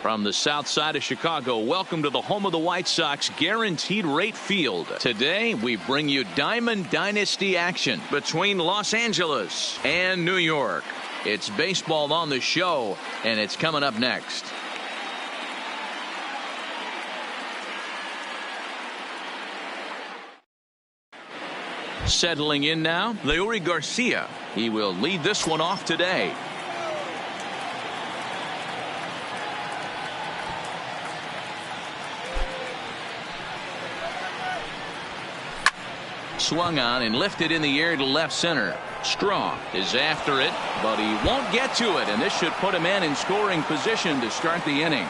From the south side of Chicago, welcome to the home of the White Sox, Guaranteed Rate Field. Today, we bring you Diamond Dynasty action between Los Angeles and New York. It's baseball on the show, and it's coming up next. Settling in now, Leury Garcia. He will lead this one off today. Swung on and lifted in the air to left center. Strong is after it, but he won't get to it, and this should put him in scoring position to start the inning.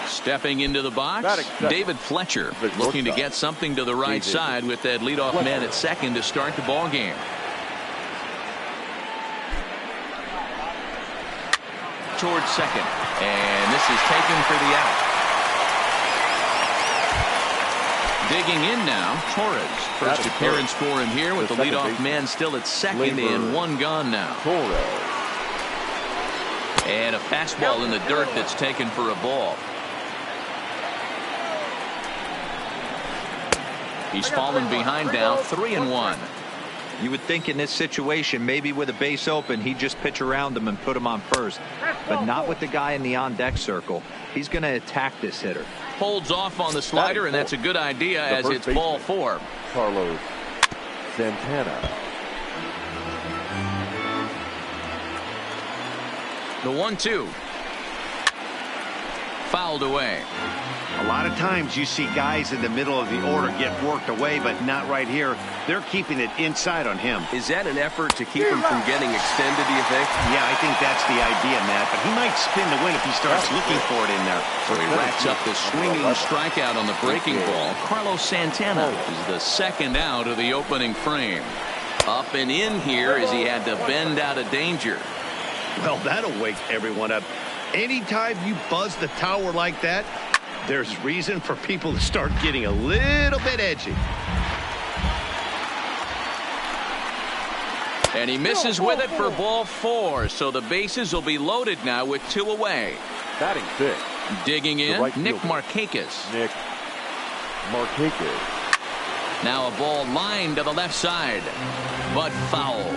Stepping into the box, David Fletcher looking to get something to the right side with that leadoff man at second to start the ball game. Towards second, and this is taken for the out. Digging in now, Torres. First appearance for him here with the leadoff man still at second and one gone now. And a fastball in the dirt that's taken for a ball. He's fallen behind now, 3-1. You would think in this situation, maybe with a base open, he'd just pitch around him and put him on first. But not with the guy in the on-deck circle. He's going to attack this hitter. Holds off on the slider, and that's a good idea as it's ball 4. Carlos Santana. The 1-2. Fouled away. A lot of times you see guys in the middle of the order get worked away, but not right here. They're keeping it inside on him. Is that an effort to keep him from getting extended, do you think? Yeah, I think that's the idea, Matt. But he might spin the win if he starts looking for it in there. So he racks up the swinging strikeout on the breaking ball. Carlos Santana is the second out of the opening frame. Up and in here as he had to bend out of danger. Well, that'll wake everyone up. Anytime you buzz the tower like that, there's reason for people to start getting a little bit edgy. And he misses with it for ball 4, so the bases will be loaded now with 2 away. Batting fifth. Digging in, Nick Markakis. Nick Markakis. Now a ball lined to the left side, but foul.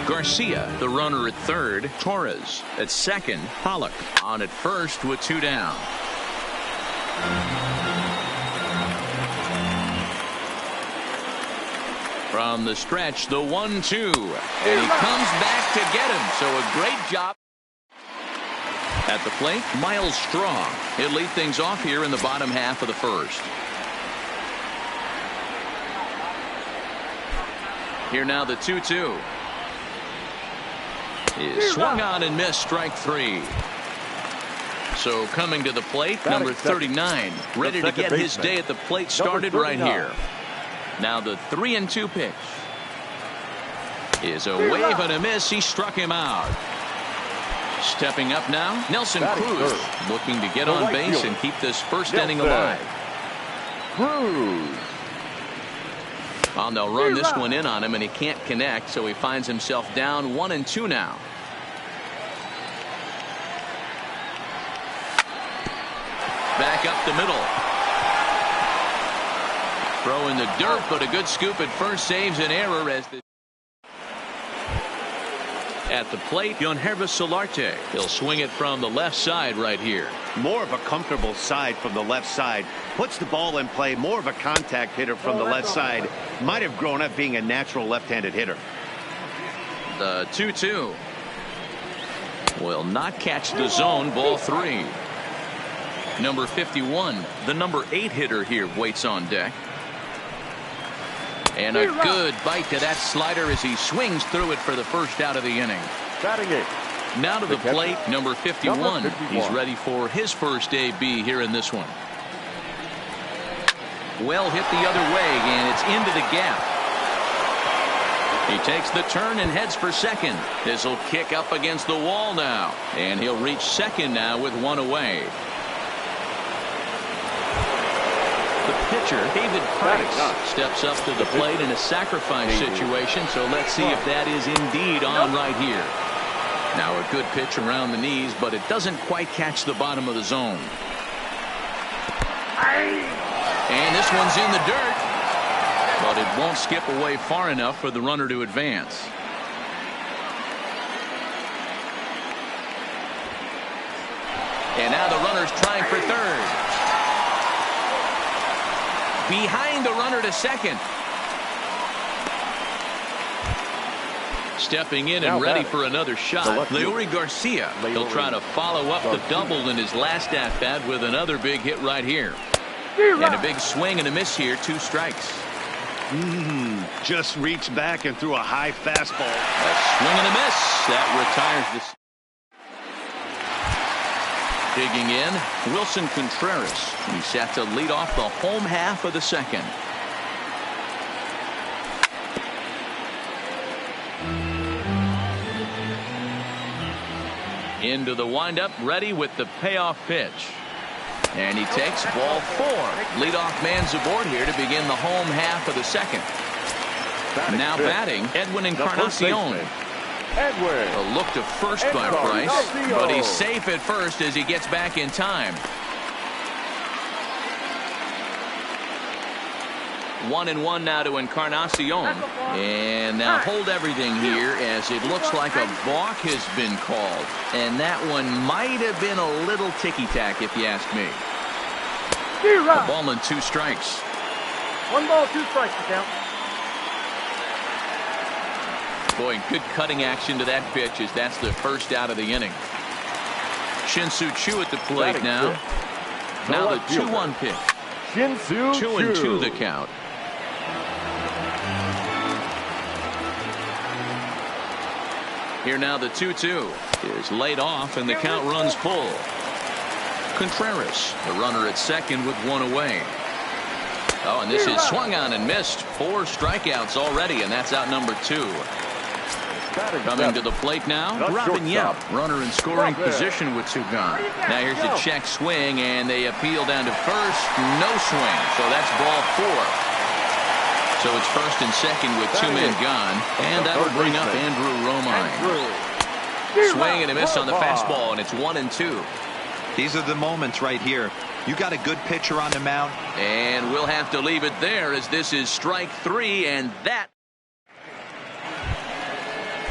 Garcia, the runner at third. Torres at second. Pollock on at first with 2 down. From the stretch, the 1-2. And he comes back to get him. So a great job. At the plate, Miles Strong. He'll lead things off here in the bottom half of the first. Here now the 2-2. Is swung on and missed, strike 3. So coming to the plate, number 39, ready to get his day at the plate started right here. Now the 3-2 pitch is a wave and a miss. He struck him out. Stepping up now, Nelson Cruz looking to get on base and keep this first inning alive. Cruz. Well, they'll run this one in on him, and he can't connect, so he finds himself down 1-2 now. Back up the middle. Throw in the dirt, but a good scoop at first saves an error as the at the plate, Yonhervis Solarte. He'll swing it from the left side right here. More of a comfortable side from the left side. Puts the ball in play. More of a contact hitter from the left side. Might have grown up being a natural left-handed hitter. The 2-2 will not catch the zone. Ball 3. Number 51, the number 8 hitter here, waits on deck. And a good bite to that slider as he swings through it for the first out of the inning. Batting 8. Now to the plate, number 51. He's ready for his first AB here in this one. Well hit the other way, and it's into the gap. He takes the turn and heads for second. This will kick up against the wall now, and he'll reach second now with 1 away. The pitcher, David Price, steps up to the plate in a sacrifice situation, so let's see if that is indeed on right here. Now a good pitch around the knees, but it doesn't quite catch the bottom of the zone. And this one's in the dirt, but it won't skip away far enough for the runner to advance. And now the runner's trying for third. Behind the runner to second. Stepping in and ready for another shot. Leury Garcia. He'll try to follow up the double in his last at-bat with another big hit right here. And a big swing and a miss here. 2 strikes. Just reached back and threw a high fastball. A swing and a miss. That retires this. Digging in, Wilson Contreras. He's set to lead off the home half of the second. Into the windup, ready with the payoff pitch. And he takes ball 4. Leadoff man's aboard here to begin the home half of the second. Now batting, Edwin Encarnacion. A look to first by Price, but he's safe at first as he gets back in time. 1-1 now to Encarnacion. And now hold everything here as it looks like a balk has been called. And that one might have been a little ticky-tack if you ask me. A ball and 2 strikes. 1 ball, 2 strikes to count. Boy, good cutting action to that pitch as that's the first out of the inning. Shin-Soo Choo at the plate now. Now the 2-1 pitch. Shin-Soo Choo. 2-2 the count. Here now the 2-2 is laid off and the count runs full. Contreras, the runner at second with 1 away. Oh, and this is swung on and missed. 4 strikeouts already, and that's out number 2. Coming to the plate now, Robin Yelp, runner in scoring position with 2 gone. Now here's the check swing, and they appeal down to first. No swing, so that's ball 4. So it's first and second with 2 men gone, and that'll bring up Andrew Romine. Swing and a miss on the fastball, and it's 1-2. These are the moments right here. You got a good pitcher on the mound. And we'll have to leave it there as this is strike 3, and that.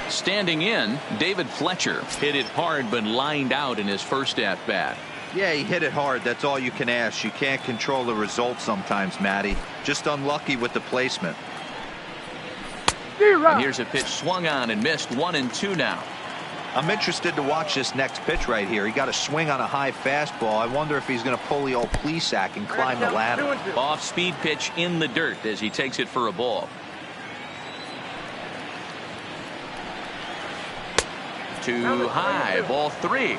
Standing in, David Fletcher hit it hard but lined out in his first at-bat. Yeah, he hit it hard. That's all you can ask. You can't control the result sometimes, Matty. Just unlucky with the placement. And here's a pitch swung on and missed. 1-2 now. I'm interested to watch this next pitch right here. He got a swing on a high fastball. I wonder if he's going to pull the old Plesac and climb the ladder. Off-speed pitch in the dirt as he takes it for a ball. Too high, ball 3.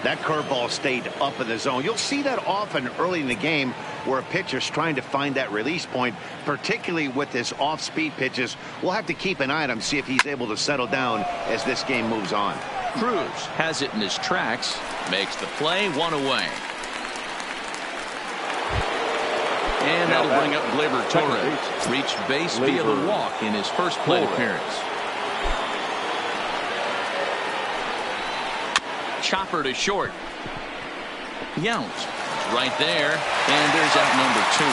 That curveball stayed up in the zone. You'll see that often early in the game where a pitcher's trying to find that release point, particularly with his off-speed pitches. We'll have to keep an eye on him, see if he's able to settle down as this game moves on. Cruz has it in his tracks, makes the play, 1 away. And that'll bring up Gleyber Torres. Reached base via the walk in his first plate appearance. Chopper to short. Yount right there, and there's out number 2.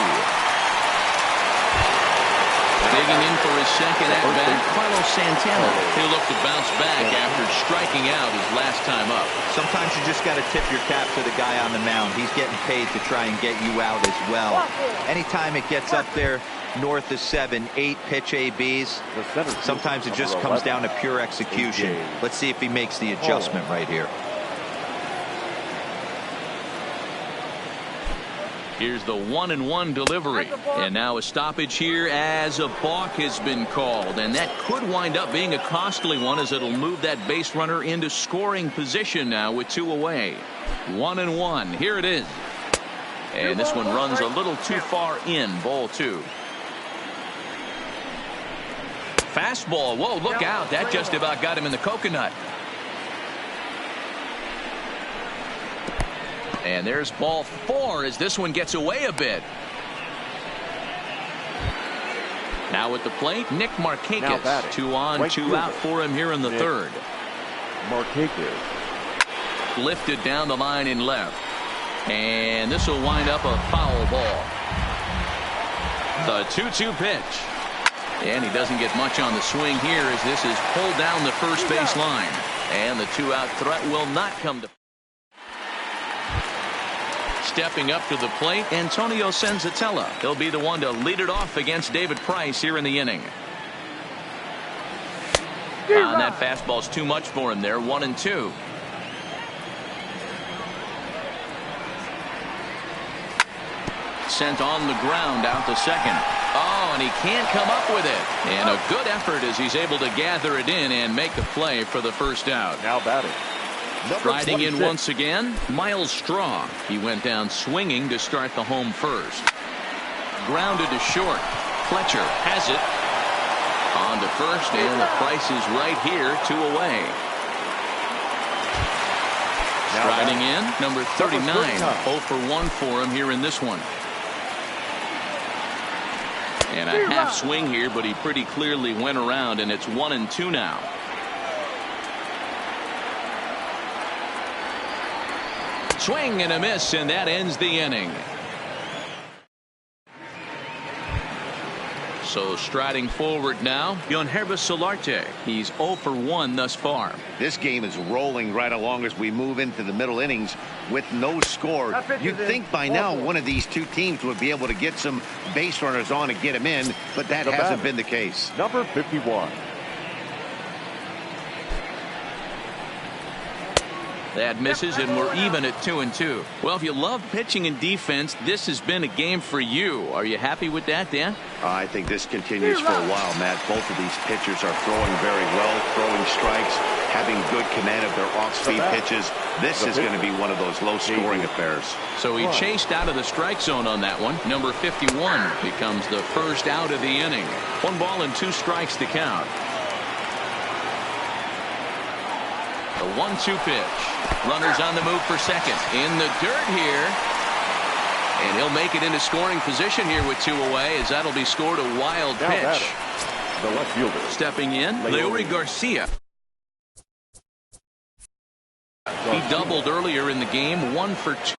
Digging in for his second at bat, Carlos Santana. He'll look to bounce back after striking out his last time up. Sometimes you just got to tip your cap to the guy on the mound. He's getting paid to try and get you out as well. Anytime it gets up there north of 7, 8 pitch ABs, sometimes it just comes down to pure execution. Let's see if he makes the adjustment right here. Here's the 1-1 delivery. And now a stoppage here as a balk has been called. And that could wind up being a costly one as it'll move that base runner into scoring position now with 2 away. 1-1. Here it is. And this one runs a little too far in. Ball 2. Fastball. Whoa, look out. That just about got him in the coconut. And there's ball 4 as this one gets away a bit. Now at the plate, Nick Markakis. 2 on, 2 out for him here in the third. Markakis. Lifted down the line in left. And this will wind up a foul ball. The 2-2 pitch. And he doesn't get much on the swing here as this is pulled down the first base line. And the 2-out threat will not come to. Stepping up to the plate, Antonio Senzatella. He'll be the one to lead it off against David Price here in the inning. And that fastball's too much for him there. 1-2. Sent on the ground out to second. Oh, and he can't come up with it. And a good effort as he's able to gather it in and make the play for the first out. Now batting. Riding in once again, Miles Straw. He went down swinging to start the home first. Grounded to short. Fletcher has it. On to first, and the Price is right here, 2 away. Striding in, number 39. 0 for 1 for him here in this one. And a half swing here, but he pretty clearly went around, and it's 1-2 now. Swing and a miss, and that ends the inning. So striding forward now, Yangervis Solarte. He's 0 for 1 thus far. This game is rolling right along as we move into the middle innings with no score. You'd think by now one of these two teams would be able to get some base runners on and get them in, but that hasn't been the case. Number 51. That misses, and we're even at 2-2. Well, if you love pitching and defense, this has been a game for you. Are you happy with that, Dan? I think this continues for a while, Matt. Both of these pitchers are throwing very well, throwing strikes, having good command of their off-speed pitches. This is going to be one of those low-scoring affairs. So he chased out of the strike zone on that one. Number 51 becomes the first out of the inning. 1 ball and 2 strikes to count. The 1-2 pitch. Runners on the move for second. In the dirt here. And he'll make it into scoring position here with 2 away, as that'll be scored a wild pitch. The left fielder. Stepping in, Leury Garcia. He doubled earlier in the game, 1 for 2.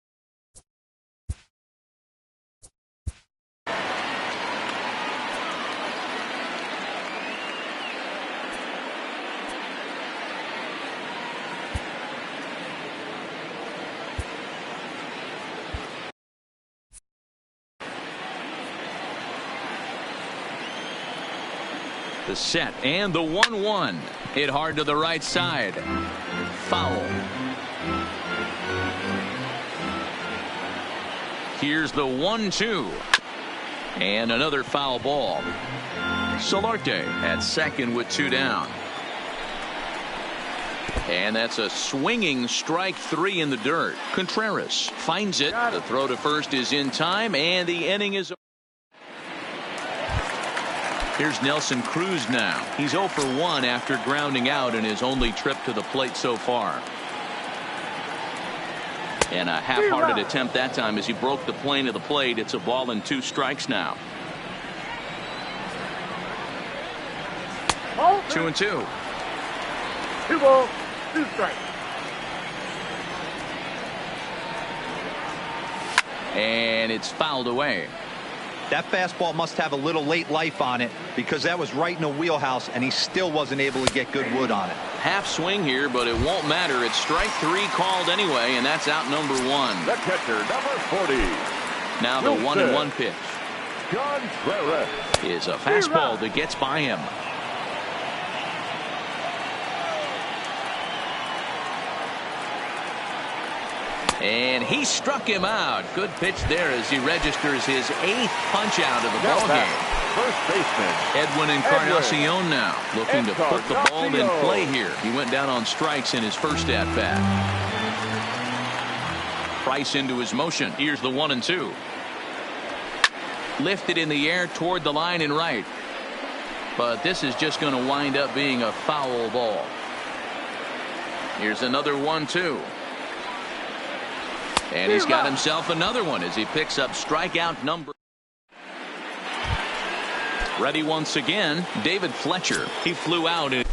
The set and the 1-1 hit hard to the right side. Foul. Here's the 1-2 and another foul ball. Solarte at second with 2 down. And that's a swinging strike 3 in the dirt. Contreras finds it. The throw to first is in time, and the inning is over. Here's Nelson Cruz now. He's 0 for 1 after grounding out in his only trip to the plate so far. And a half-hearted attempt that time as he broke the plane of the plate. It's a ball and 2 strikes now. 2-2. 2 balls, 2 strikes. And it's fouled away. That fastball must have a little late life on it, because that was right in the wheelhouse, and he still wasn't able to get good wood on it. Half swing here, but it won't matter. It's strike 3 called anyway, and that's out number 1. The catcher, number 40. Now the 1-1 pitch Contreras. is a fastball that gets by him. And he struck him out. Good pitch there as he registers his 8th punch out of the ball game. First baseman Edwin Encarnacion now looking to put the ball in play here. He went down on strikes in his first at bat. Price into his motion. Here's the 1-2. Lifted in the air toward the line and right. But this is just going to wind up being a foul ball. Here's another 1-2. And he's got himself another one as he picks up strikeout number. Ready once again, David Fletcher. He flew out in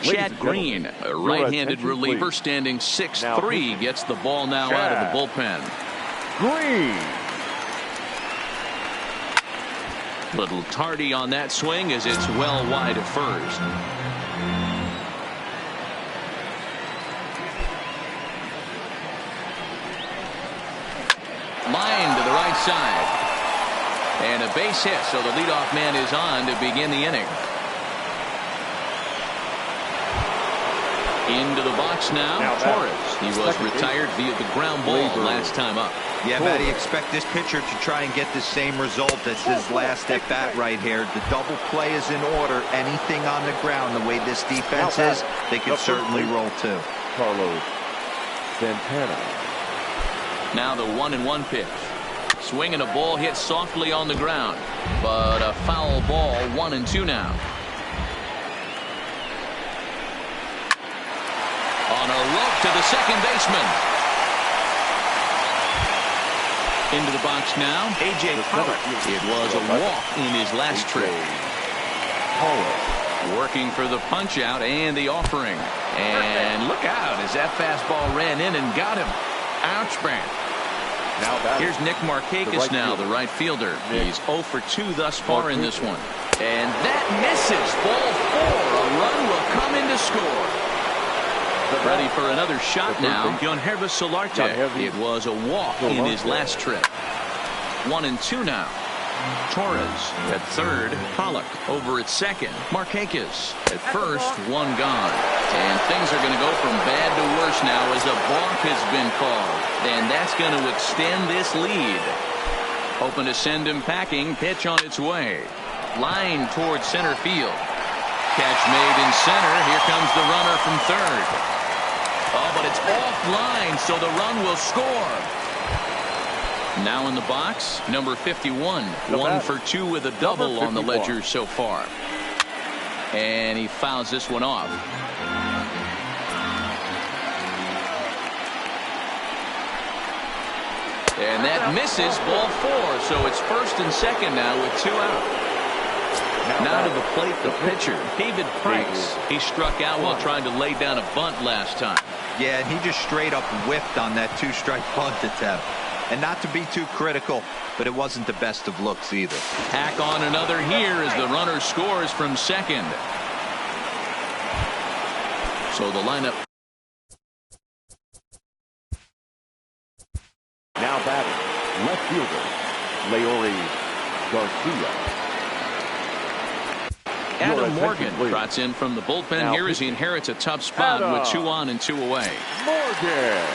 Chad Green, a right-handed reliever standing 6'3", gets the ball now out of the bullpen. Green. Little tardy on that swing as it's well wide of first. Line to the right side. And a base hit, so the leadoff man is on to begin the inning. Into the box now, Torres. He was retired via the ground ball last time up. Yeah, Matty, expect this pitcher to try and get the same result as his last at bat right here. The double play is in order. Anything on the ground, the way this defense is, they can certainly roll too. Carlos Santana. Now the 1-1 pitch. Swinging a ball hit softly on the ground, but a foul ball. 1-2 now. On a rope to the second baseman. Into the box now, A.J. Pollock. It was a walk in his last trip. Working for the punch out and the offering. And look out as that fastball ran in and got him. Ouch, man. Here's Nick Markakis now, the right fielder. He's 0 for 2 thus far in this one. And that misses. Ball 4. A run will come in to score. Ready for another shot now. Yonhervis Solarte. It was a walk in his last trip. 1-2 now. Torres at third. Pollock over at second. Markakis at first. 1 gone. And things are going to go from bad to worse now as a balk has been called. And that's going to extend this lead. Hoping to send him packing. Pitch on its way. Line towards center field. Catch made in center. Here comes the runner from third. Oh, but it's offline, so the run will score. Now in the box, number 51. 1 for 2 with a double on the ledger so far. And he fouls this one off. And that misses. Ball 4, so it's first and second now with 2 out. Now to the plate, the pitcher, David Price. He struck out while trying to lay down a bunt last time. Yeah, and he just straight up whiffed on that 2-strike bunt attempt. And not to be too critical, but it wasn't the best of looks either. Hack on another here as the runner scores from second. So the lineup. Now batting, left fielder, Leori Garcia. Adam Morgan trots in from the bullpen now here as he inherits a tough spot with 2 on and 2 away. Morgan.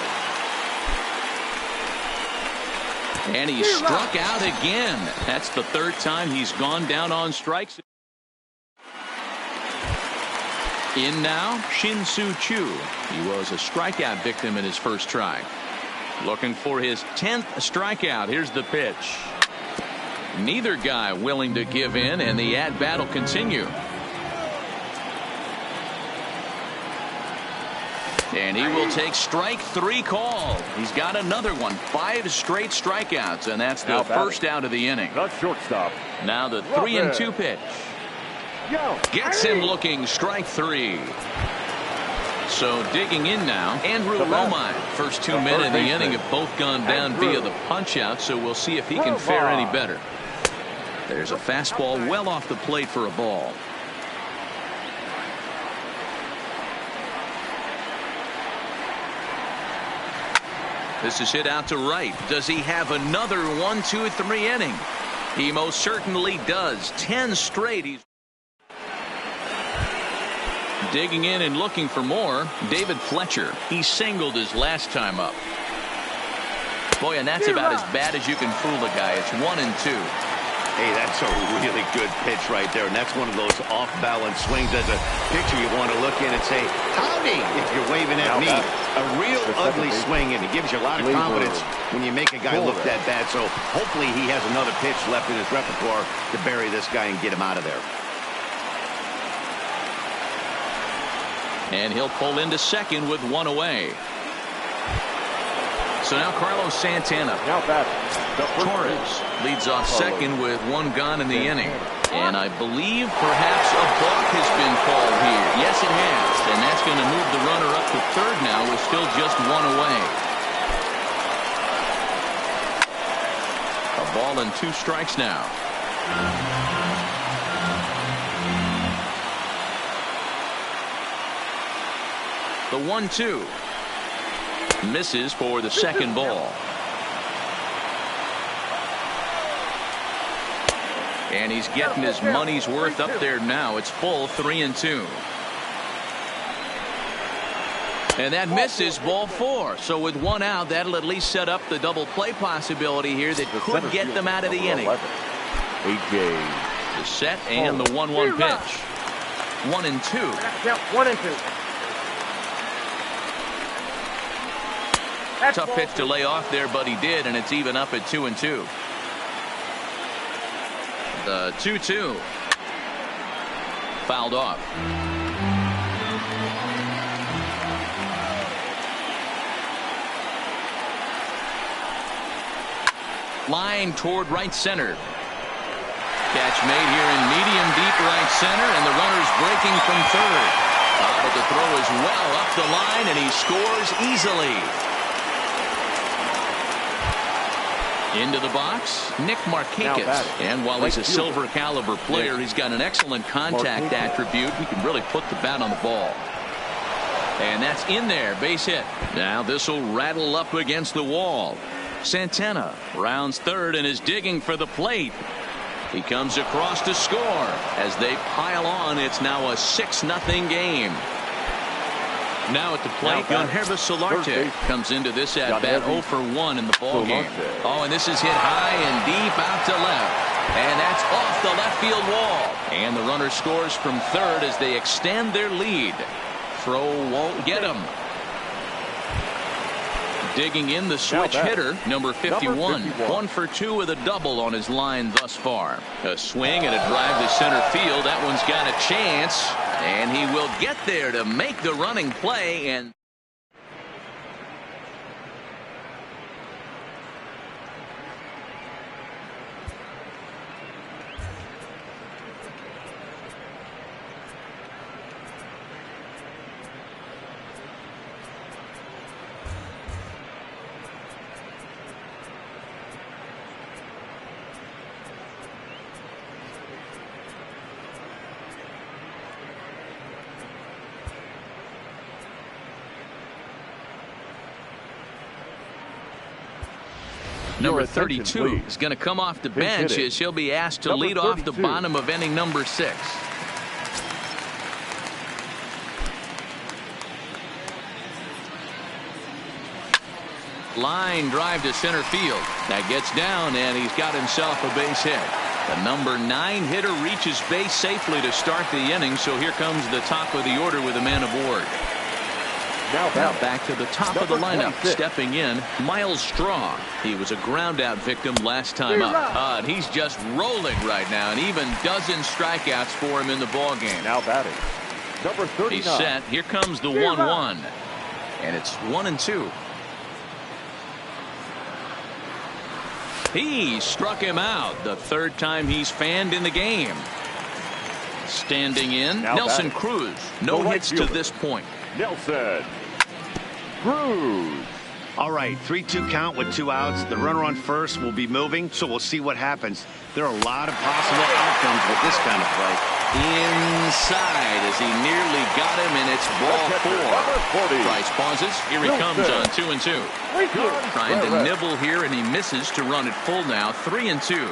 And he struck out again. That's the 3rd time he's gone down on strikes. In now, Shin-Soo Choo. He was a strikeout victim in his first try. Looking for his 10th strikeout. Here's the pitch. Neither guy willing to give in, and the at-bat will continue. And he will take strike 3 call. He's got another one. 5 straight strikeouts, and that's the first out of the inning. The shortstop. Now the 3-2 pitch. Gets him looking. Strike 3. So digging in now, Andrew Romine. First 2 men in the inning have both gone down via the punch-out, so we'll see if he can fare any better. There's a fastball well off the plate for a ball. This is hit out to right. Does he have another 1-2-3 inning? He most certainly does. 10 straight. He's digging in and looking for more. David Fletcher. He singled his last time up. Boy, and that's about as bad as you can fool a guy. It's 1-2. Hey, that's a really good pitch right there, and that's one of those off-balance swings as a pitcher you want to look in and say, howdy, if you're waving at me. A real ugly swing, and it gives you a lot of confidence when you make a guy look that bad. So hopefully he has another pitch left in his repertoire to bury this guy and get him out of there. And he'll pull into second with one away. So now Carlos Santana. Now batting. Torres leads off second with one gone in the inning. And I believe perhaps a balk has been called here. Yes, it has. And that's going to move the runner up to third now with still just one away. A ball and 2 strikes now. The 1-2. Misses for the second ball. And he's getting his money's worth up there now. It's full 3-2. And that misses, ball 4. So with one out, that'll at least set up the double play possibility here that could get them out of the inning. AJ. The set and the 1-1 pitch. 1-2. 1-2. Tough pitch to lay off there, but he did, and it's even up at 2-2. The 2-2. Fouled off. Line toward right center. Catch made here in medium deep right center, and the runner's breaking from third. But the throw is well up the line, and he scores easily. Into the box, Nick Markakis. And while he's a silver caliber player, he's got an excellent contact attribute. He can really put the bat on the ball. And that's in there, base hit. Now this will rattle up against the wall. Santana rounds third and is digging for the plate. He comes across to score. As they pile on, it's now a 6-0 game. Now at the plate, Gunherba Solarte comes into this at-bat 0 for 1 in the ball game. Oh, and this is hit high and deep out to left. And that's off the left field wall. And the runner scores from third as they extend their lead. Throw won't get him. Digging in the switch hitter, number 51. 1 for 2 with a double on his line thus far. A swing and a drive to center field. That one's got a chance. And he will get there to make the running play. And number 32 is going to come off the bench as he'll be asked to lead off the bottom of inning number 6. Line drive to center field. That gets down, and he's got himself a base hit. The number 9 hitter reaches base safely to start the inning, so here comes the top of the order with a man aboard. Now back to the top of the lineup. Stepping in, Miles Straw. He was a ground-out victim last time up. And he's just rolling right now, and even dozen strikeouts for him in the ballgame. Now batting, number 39. He's set. Here comes the 1-1. And it's 1-2. He struck him out the third time he's fanned in the game. Standing in, now Nelson batting. Cruz. No hits to this point. Nelson Cruz. All right, 3-2 count with 2 outs. The runner on first will be moving, so we'll see what happens. There are a lot of possible outcomes with this kind of play. Inside as he nearly got him, and it's ball 4. Price pauses. Here he comes on 2-2. Trying to nibble here, and he misses to run it full now. 3-2.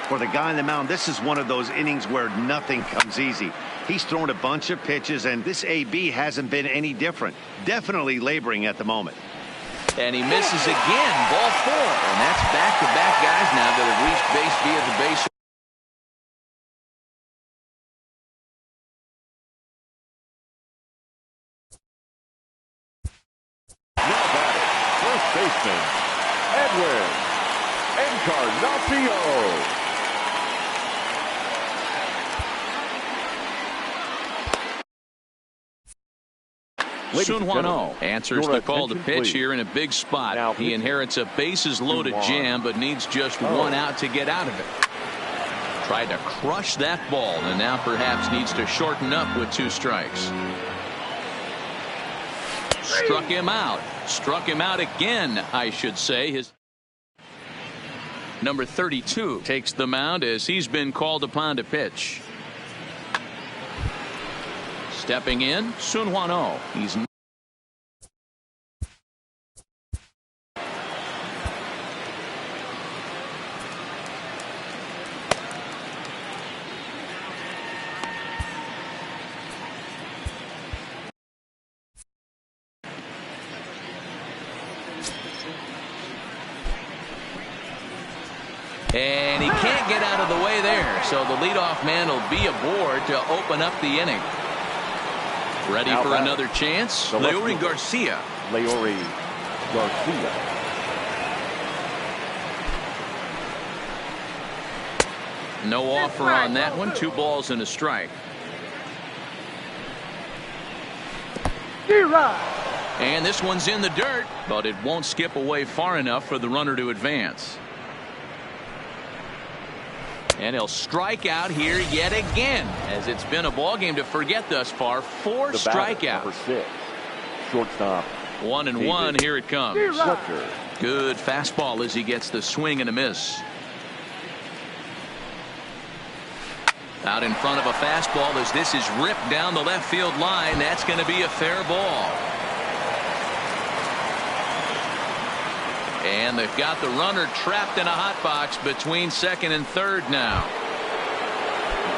For the guy on the mound, this is one of those innings where nothing comes easy. He's thrown a bunch of pitches, and this AB hasn't been any different. Definitely laboring at the moment. And he misses again. Ball 4. And that's back-to-back guys now that have reached base via the base. baseman, Edwin Encarnacio. Sungjong11 answers the call to pitch here in a big spot. Now he inherits a bases-loaded jam, but needs just one out to get out of it. Tried to crush that ball, and now perhaps needs to shorten up with 2 strikes. Struck him out. Struck him out again, I should say. His number 32 takes the mound as he's been called upon to pitch. Stepping in, Sungjong11. He's and he can't get out of the way there, so the leadoff man will be aboard to open up the inning. Ready for another chance? Leury Garcia. Leury Garcia. No offer on that one. 2 balls and a strike. And this one's in the dirt, but it won't skip away far enough for the runner to advance. And he'll strike out here yet again, as it's been a ball game to forget thus far. 4 strikeouts. Number 6, shortstop. 1-1. Here it comes. Fletcher. Good fastball as he gets the swing and a miss. Out in front of a fastball as this is ripped down the left field line. That's going to be a fair ball. And they've got the runner trapped in a hot box between second and third now.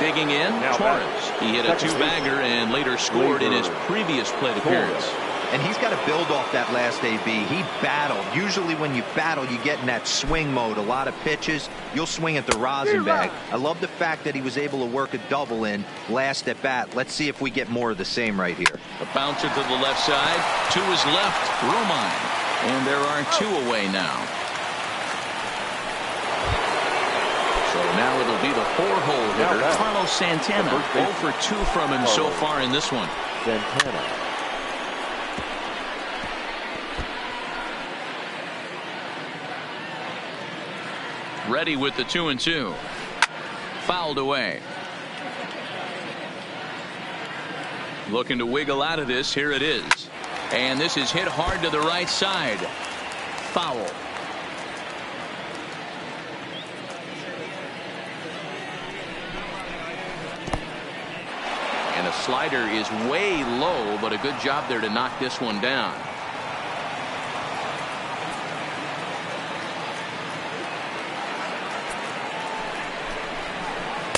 Digging in, Torres. He hit a 2-bagger and later scored in his previous plate appearance. And he's got to build off that last AB. He battled. Usually when you battle, you get in that swing mode. A lot of pitches, you'll swing at the rosin bag. I love the fact that he was able to work a double in last at bat. Let's see if we get more of the same right here. A bouncer to the left side. To his left, Romine. And there are 2 away now. So now it'll be the 4-hole hitter, Carlos Santana. 0 for 2 from him so far in this one. Santana. Ready with the 2-2. Fouled away. Looking to wiggle out of this. Here it is. And this is hit hard to the right side. Foul. And a slider is way low, but a good job there to knock this one down.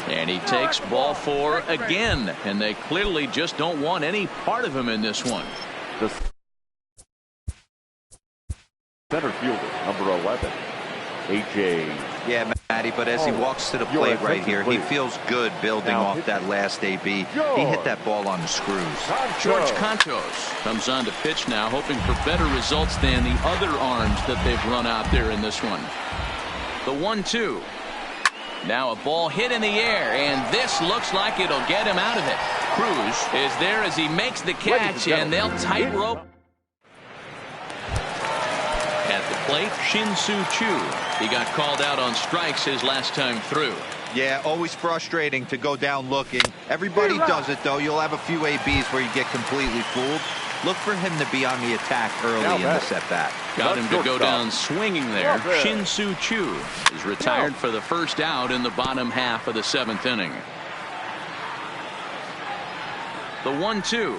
And he takes ball 4 again, and they clearly just don't want any part of him in this one. The center fielder, number 11, A.J. Yeah, Matty, but as he walks to the plate right here, he feels good building off that last AB. He hit that ball on the screws. George Cantos comes on to pitch now, hoping for better results than the other arms that they've run out there in this one. The 1-2. Now a ball hit in the air, and this looks like it'll get him out of it. Cruz is there as he makes the catch, and they'll tightrope. At the plate, Shin-Soo Choo. He got called out on strikes his last time through. Yeah, always frustrating to go down looking. Everybody does it, though. You'll have a few ABs where you get completely fooled. Look for him to be on the attack early in this at-bat. Got him to go down swinging there. Shin-Soo Choo is retired for the first out in the bottom half of the 7th inning. The 1-2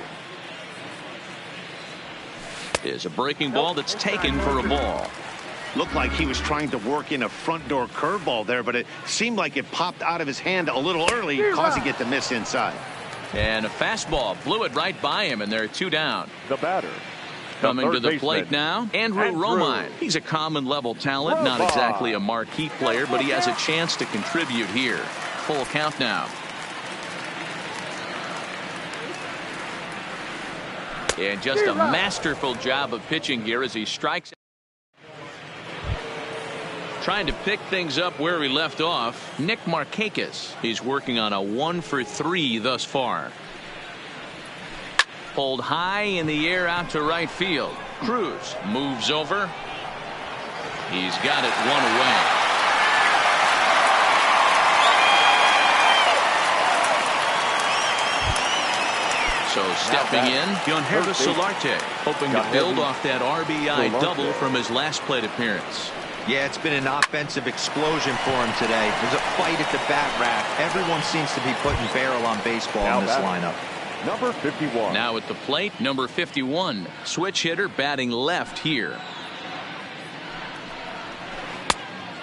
is a breaking ball that's taken for a ball. Looked like he was trying to work in a front door curveball there, but it seemed like it popped out of his hand a little early, causing it to miss inside. And a fastball blew it right by him, and they're 2 down. The batter. Coming to the plate now, Andrew Romine. He's a common level talent, not exactly a marquee player, but he has a chance to contribute here. Full count now. And just a masterful job of pitching here as he strikes. Trying to pick things up where we left off, Nick Markakis. He's working on a 1 for 3 thus far. Pulled high in the air out to right field. Cruz moves over. He's got it one away. So stepping in, Yonhervis Solarte, hoping to build off that RBI double from his last plate appearance. Yeah, it's been an offensive explosion for him today. There's a fight at the bat rack. Everyone seems to be putting barrel on baseball in this lineup. Number 51. Now at the plate, number 51, switch hitter batting left here.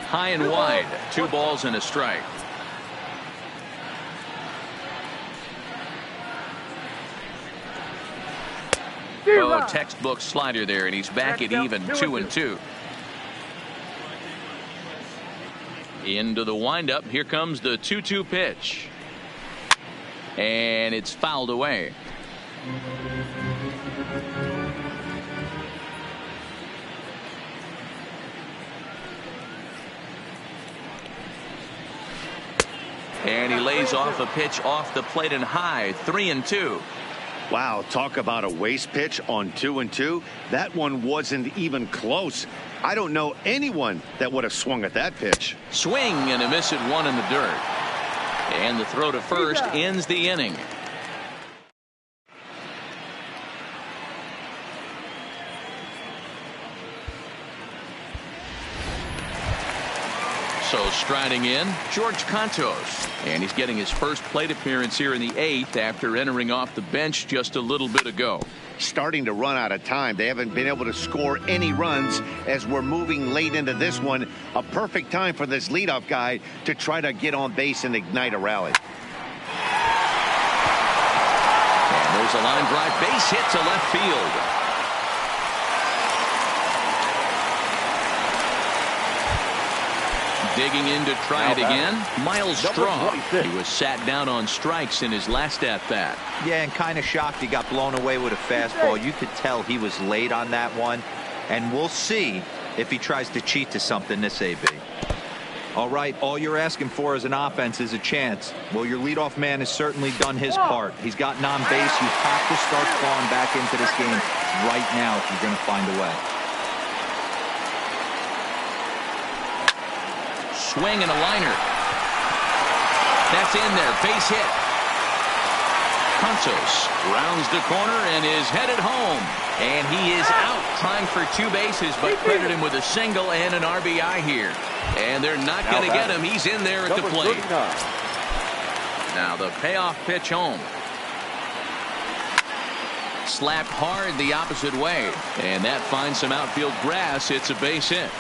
High and wide, 2 balls and a strike. Oh, textbook slider there, and he's back at even 2-2. Into the windup. Here comes the 2-2 pitch. And it's fouled away. And he lays off a pitch off the plate and high. 3-2. Wow, talk about a waste pitch on 2-2. That one wasn't even close. I don't know anyone that would have swung at that pitch. Swing and a miss at 1 in the dirt. And the throw to first ends the inning. So striding in, George Cantos. And he's getting his first plate appearance here in the 8th after entering off the bench just a little bit ago. Starting to run out of time. They haven't been able to score any runs as we're moving late into this one. A perfect time for this leadoff guy to try to get on base and ignite a rally. And there's a line drive base hit to left field. Digging in to try it again, Miles Straw. He was sat down on strikes in his last at-bat. Yeah, and kind of shocked he got blown away with a fastball. You could tell he was late on that one. And we'll see if he tries to cheat to something this AB. All right, all you're asking for as an offense is a chance. Well, your leadoff man has certainly done his part. He's gotten on base. You have to start clawing back into this game right now if you're going to find a way. Swing and a liner. That's in there. Base hit. Cantos rounds the corner and is headed home. And he is out trying for 2 bases, but credit him with a single and an RBI here. And they're not going to get him. He's in there at the plate. Now the payoff pitch home. Slapped hard the opposite way. And that finds some outfield grass. It's a base hit.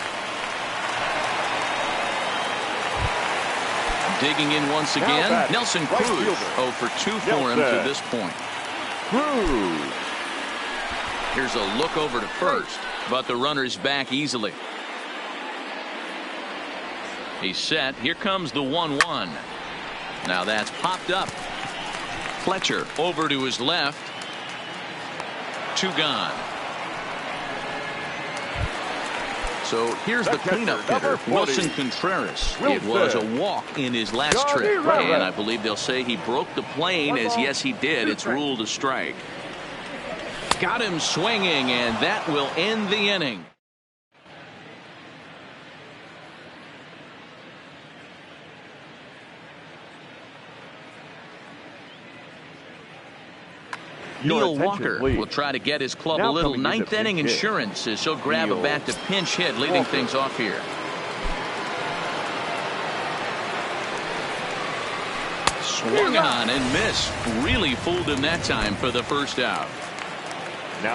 Digging in once again, Nelson Cruz. 0 for 2 for him to this point. Cruz. Here's a look over to first, but the runner's back easily. He's set. Here comes the 1-1. Now that's popped up. Fletcher over to his left. 2 gone. So here's the cleanup hitter, Wilson Contreras. It was a walk in his last trip, and I believe they'll say he broke the plane, as yes he did. It's ruled a strike. Got him swinging, and that will end the inning. Neil Walker will try to get his club a little 9th inning insurance as he'll grab a bat to pinch hit, leading things off here. Swung on and missed. Really fooled him that time for the first out.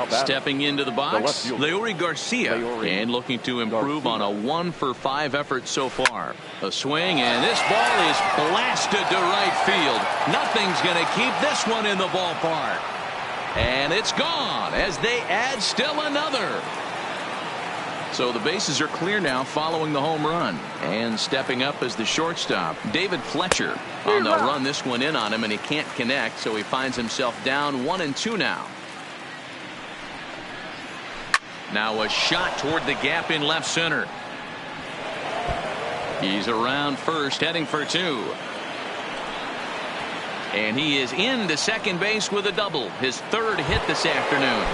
Stepping into the box, Leury Garcia, and looking to improve on a 1 for 5 effort so far. A swing, and this ball is blasted to right field. Nothing's going to keep this one in the ballpark. And it's gone as they add still another. So the bases are clear now following the home run. And stepping up as the shortstop, David Fletcher. On the run this one in on him, and he can't connect, so he finds himself down 1-2 now. Now a shot toward the gap in left center. He's around first, heading for two. And he is into second base with a double. His third hit this afternoon.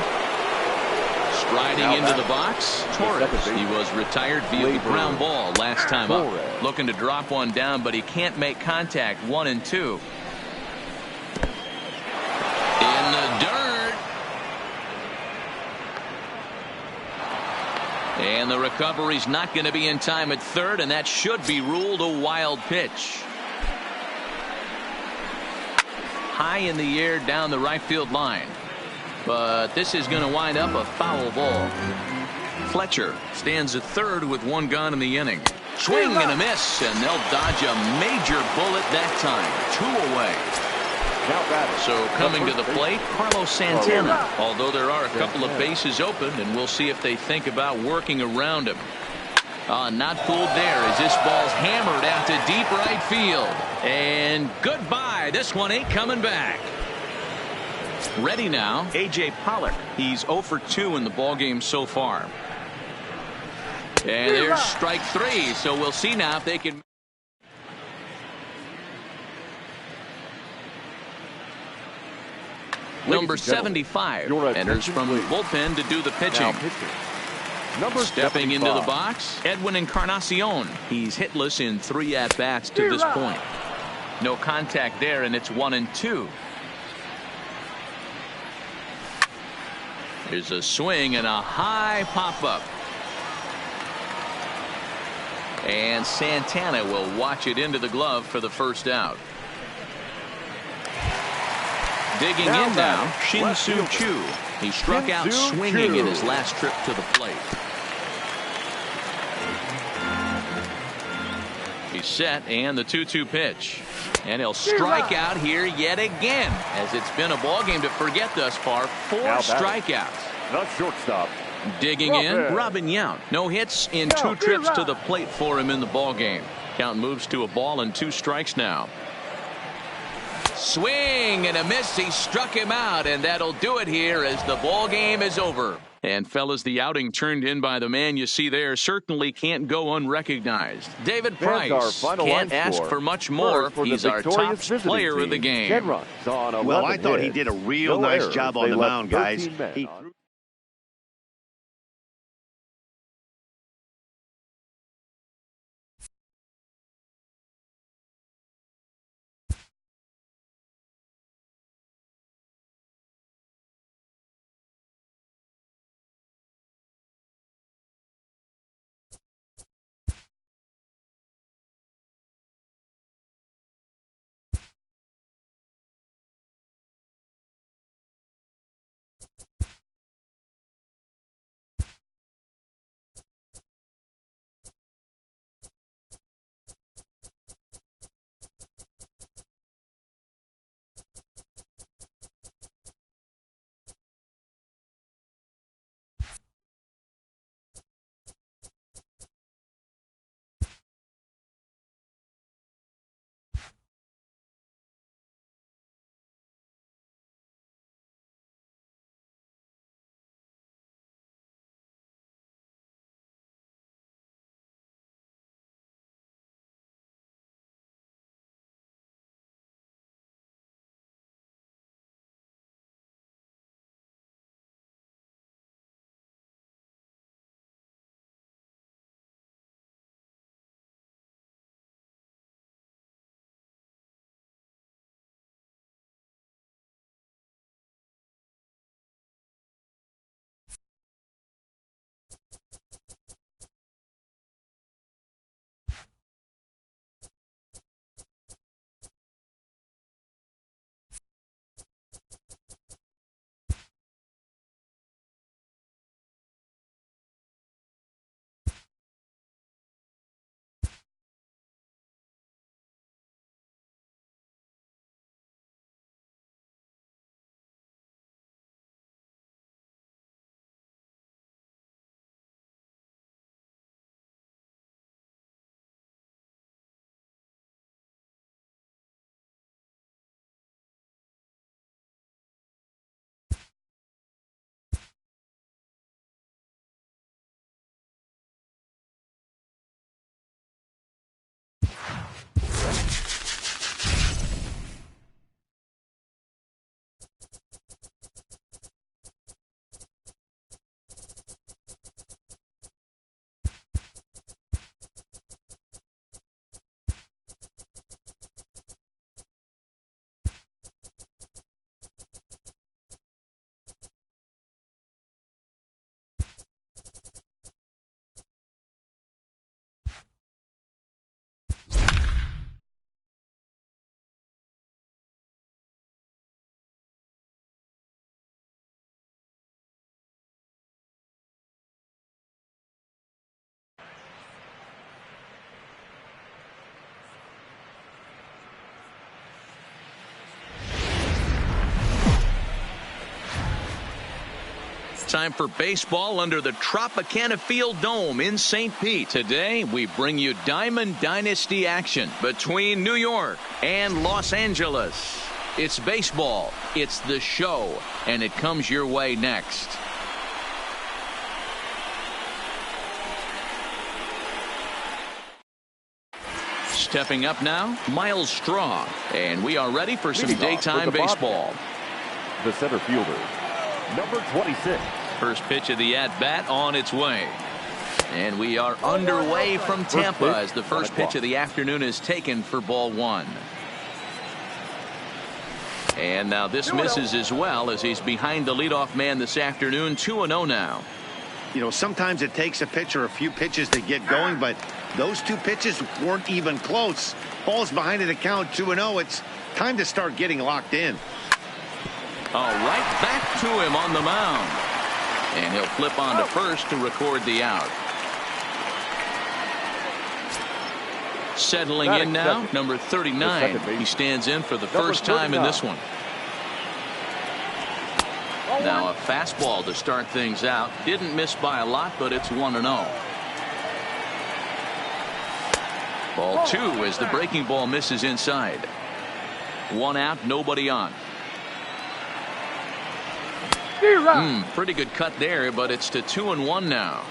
Striding into the box, Torres. He was retired via the ground ball last time up. Looking to drop one down, but he can't make contact. 1-2. In the dirt. And the recovery's not going to be in time at third, and that should be ruled a wild pitch. High in the air down the right field line. But this is going to wind up a foul ball. Fletcher stands at third with one gone in the inning. Swing and a miss, and they'll dodge a major bullet that time. 2 away. So coming to the plate, Carlos Santana. Although there are a couple of bases open, and we'll see if they think about working around him. Not fooled there as this ball's hammered out to deep right field. And goodbye. This one ain't coming back. Ready now, A.J. Pollock. He's 0 for 2 in the ballgame so far. And there's strike 3. So we'll see now if they can. Number 75 enters from the bullpen to do the pitching. Stepping into the box, Edwin Encarnacion. He's hitless in 3 at-bats to this point. No contact there, and it's 1-2. There's a swing and a high pop-up. And Santana will watch it into the glove for the first out. Digging in now, Shin-Soo Choo. He struck out swinging in his last trip to the plate. He's set, and the 2-2 pitch. And he'll strike out here yet again, as it's been a ballgame to forget thus far. 4 strikeouts. The shortstop. Digging in, Robin Yount. No hits in 2 trips to the plate for him in the ballgame. Count moves to a ball and 2 strikes now. Swing and a miss. He struck him out, and that'll do it here as the ball game is over. And fellas, the outing turned in by the man you see there certainly can't go unrecognized. David Price can't ask for much more. He's our top player of the game. Well, I thought he did a real nice job on the mound, guys. Time for baseball under the Tropicana Field Dome in St. Pete. Today, we bring you Diamond Dynasty action between New York and Los Angeles. It's baseball, it's the show, and it comes your way next. Stepping up now, Miles Straw, and we are ready for some daytime baseball. The center fielder, number 26. First pitch of the at-bat on its way. And we are underway from Tampa as the first pitch of the afternoon is taken for ball one. And now this misses as well as he's behind the leadoff man this afternoon. 2-0 now. You know, sometimes it takes a pitcher a few pitches to get going, but those two pitches weren't even close. Ball's behind at the count 2-0. It's time to start getting locked in. Right back to him on the mound. And he'll flip on to first to record the out. Settling in now, number 39. He stands in for the first time in this one. Now a fastball to start things out. Didn't miss by a lot, but it's 1-0. Ball two as the breaking ball misses inside. One out, nobody on. Pretty good cut there, but it's to 2-1 now.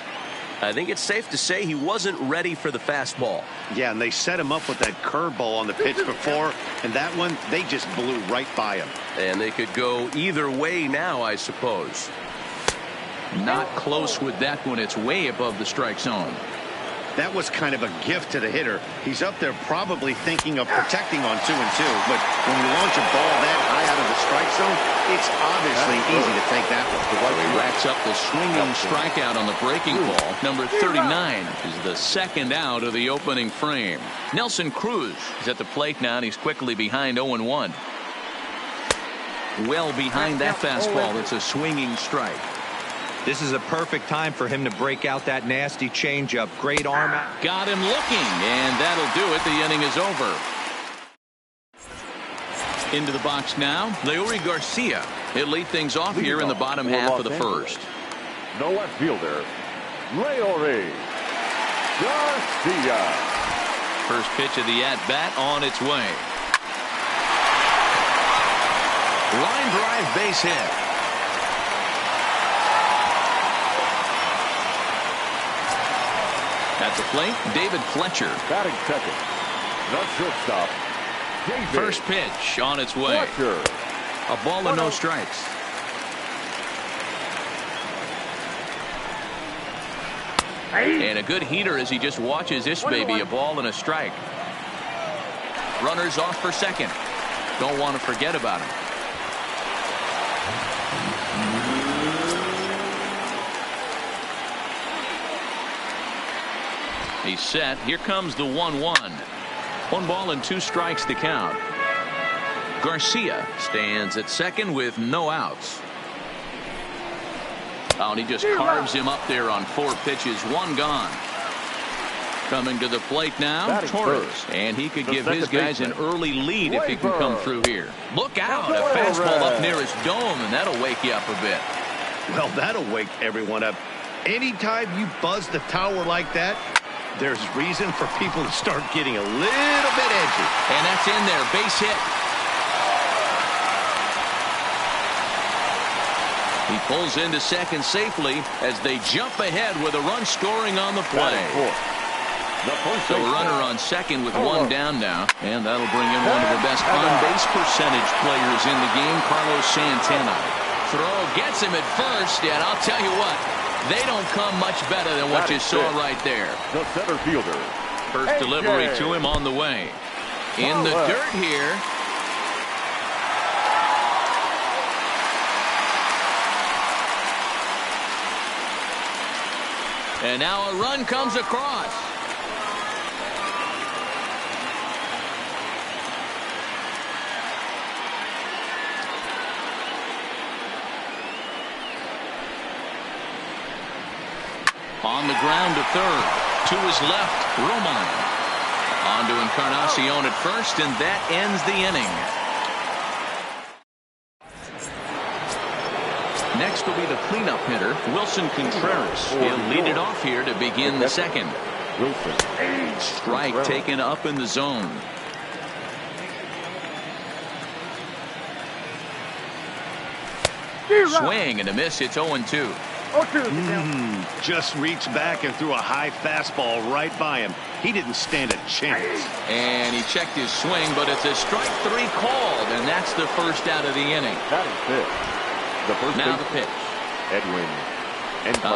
I think it's safe to say he wasn't ready for the fastball. Yeah, and they set him up with that curveball on the pitch before, and that one, they just blew right by him. And they could go either way now, I suppose. Not close with that one. It's way above the strike zone. That was kind of a gift to the hitter. He's up there probably thinking of protecting on 2-2, but when you launch a ball that high out of the strike zone, it's obviously easy to take that one. So he racks up the swinging strikeout on the breaking ball. Number 39 is the second out of the opening frame. Nelson Cruz is at the plate now, and he's quickly behind 0-1. Well behind that fastball. It's a swinging strike. This is a perfect time for him to break out that nasty changeup. Great arm out. Got him looking, and that'll do it. The inning is over. Into the box now, Leury Garcia. He'll lead things off here in the bottom half of the first. The left fielder, Leury Garcia. First pitch of the at-bat on its way. Line drive, base hit. At the plate, David Fletcher. Batting second, the shortstop, David. First pitch on its way. Fletcher. A ball and no strikes. And a good heater as he just watches this baby. A ball and a strike. Runners off for second. Don't want to forget about him. He's set. Here comes the 1-1. 1 ball and 2 strikes to count. Garcia stands at second with no outs. Oh, and he just carves him up there on 4 pitches. 1 gone. Coming to the plate now, Torres. And he could give his guys an early lead if he can come through here. Look out. A fastball up near his dome, and that'll wake you up a bit. Well, that'll wake everyone up. Anytime you buzz the tower like that, there's reason for people to start getting a little bit edgy. And that's in there. Base hit. He pulls into second safely as they jump ahead with a run scoring on the play. So a runner on second with 1 down now. And that'll bring in one of the best on-base percentage players in the game, Carlos Santana. Throw gets him at first, and I'll tell you what, they don't come much better than what you saw right there. The center fielder. First delivery to him on the way. In the dirt here. And now a run comes across. On the ground to third. To his left, Roman. On to Encarnacion at first, and that ends the inning. Next will be the cleanup hitter, Wilson Contreras. He'll lead it off here to begin the second. Wilson. Strike taken up in the zone. Swing and a miss. It's 0-2. Just reached back and threw a high fastball right by him. He didn't stand a chance. And he checked his swing, but it's a strike 3 called, and that's the first out of the inning. That is it. The first Now the pitch. Edwin.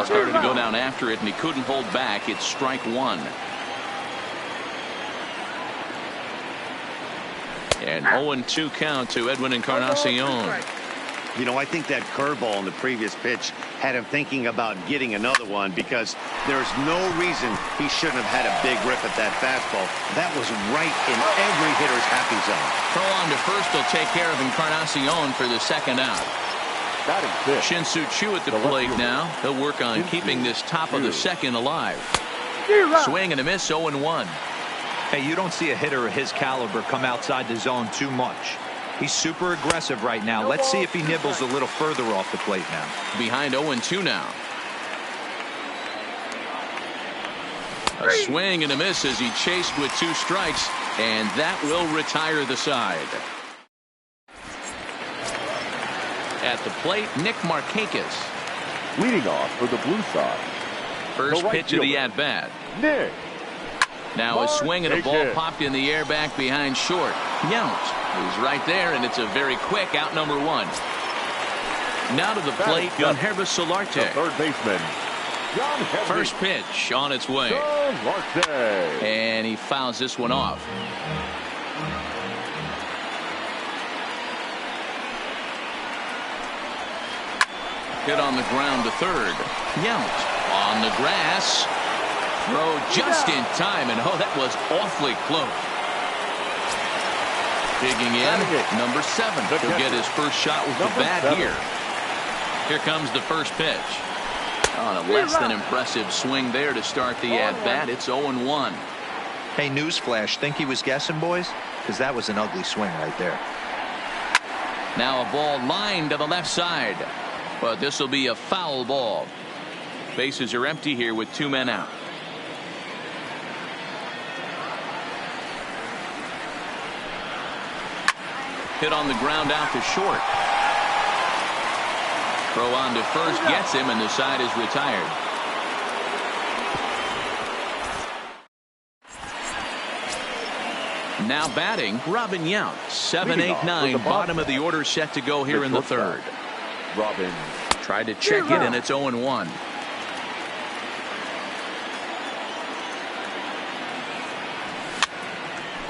Started to go down after it, and he couldn't hold back. It's strike 1. And 0-2 count to Edwin Encarnacion. You know, I think that curveball in the previous pitch had him thinking about getting another one, because there's no reason he shouldn't have had a big rip at that fastball. That was right in every hitter's happy zone. Throw on to first will take care of Encarnacion for the second out. That is it. Shin-Soo Choo at the plate now. He'll work on keeping this top of the second alive. Swing and a miss, 0-1. Hey, you don't see a hitter of his caliber come outside the zone too much. He's super aggressive right now. Let's see if he nibbles a little further off the plate now. Behind 0-2 now. A swing and a miss as he chased with 2 strikes, and that will retire the side. At the plate, Nick Markakis. Leading off for the Blue Sox. First right pitch of the fielder, at-bat. Nick. Now a swing and a ball Markakis. popped in the air back behind short. Yount is right there, and it's a very quick out number 1. Now to the plate, Yangervis Solarte. The third baseman. John Henry. First pitch on its way. Solarte. And he fouls this one off. Hit on the ground to third. Yount on the grass. Throw just in time, and that was awfully close. Digging in, number 7. He'll get his first shot with the bat here. Here comes the first pitch. On a less than impressive swing there to start the at-bat. It's 0-1. Hey, newsflash, think he was guessing, boys? Because that was an ugly swing right there. Now a ball lined to the left side. But this will be a foul ball. Bases are empty here with 2 men out. Hit on the ground out to short. Throw on to first gets him, and the side is retired. Now batting, Robin Yount. 7, 8, 9. Bottom of the order set to go here in the third. Robin. Tried to check it, and it's 0-1.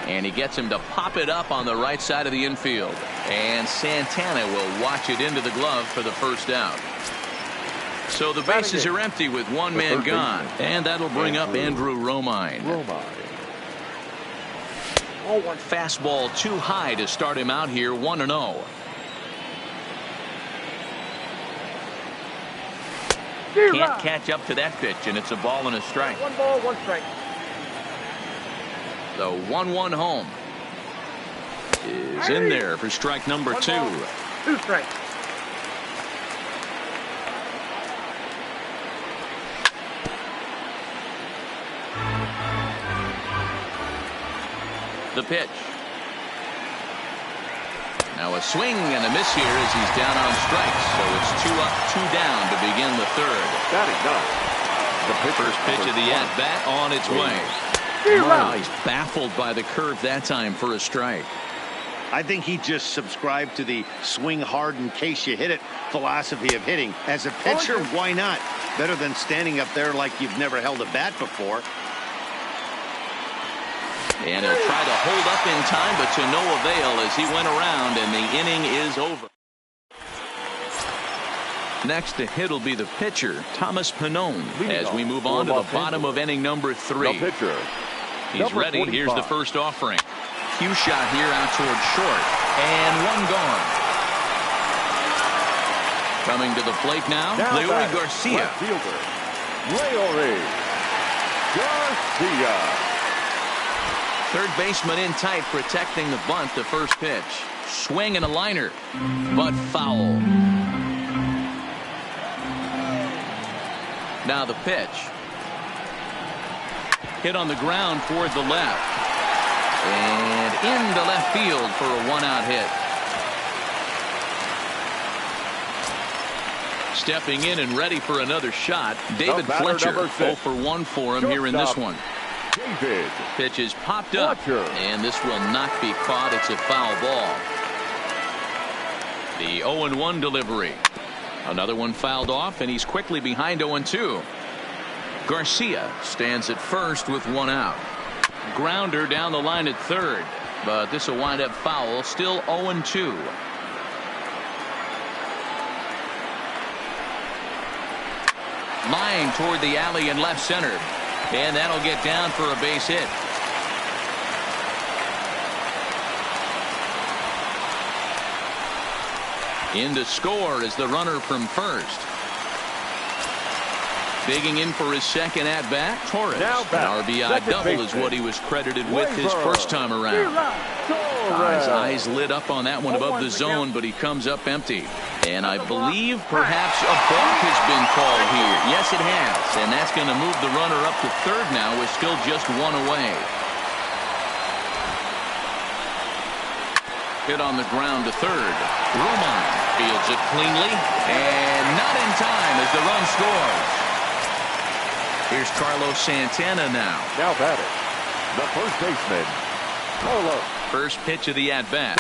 And he gets him to pop it up on the right side of the infield. And Santana will watch it into the glove for the first out. So the bases are empty with 1 man gone. And that'll bring up Andrew Romine. Fastball too high to start him out here, 1-0. Can't catch up to that pitch, and it's a ball and a strike. 1 ball, 1 strike. The 1-1 home is in there for strike number 2. 2 strikes. The pitch. Now a swing and a miss here as he's down on strikes. So it's 2 up, 2 down to begin the third. That is done. The First pitch of the at-bat on its way. Wow, he's baffled by the curve that time for a strike. I think he just subscribed to the swing hard in case you hit it philosophy of hitting. As a pitcher, why not? Better than standing up there like you've never held a bat before. And he'll try to hold up in time, but to no avail as he went around, and the inning is over. Next to hit will be the pitcher, Thomas Pannone, as we move on to the bottom of inning number 3. The pitcher. He's ready. Here's the first offering. Cue shot here out towards short. And 1 gone. Coming to the plate now, Leury Garcia. Left fielder, Leury Garcia. Third baseman in tight, protecting the bunt. The first pitch. Swing and a liner, but foul. Now the pitch. Hit on the ground toward the left. And into left field for a one-out hit. Stepping in and ready for another shot, David Fletcher. 0 for 1 for him here in this one. David. Pitch is popped up, Fletcher. and this will not be caught. It's a foul ball. The 0-1 delivery. Another one fouled off, and he's quickly behind 0-2. Garcia stands at first with one out. Grounder down the line at third, but this will wind up foul. Still 0-2. Line toward the alley in left center, and that'll get down for a base hit. In to score is the runner from first. Digging in for his second at bat, Torres. An RBI double is what he was credited with his first time around. His eyes lit up on that one above the zone, but he comes up empty. And I believe perhaps a balk has been called here. Yes, it has. And that's going to move the runner up to third now with still just one away. Hit on the ground to third. Roman fields it cleanly. And not in time as the run scores. Here's Carlos Santana now. Now batting, the first baseman, Carlos. First pitch of the at-bat.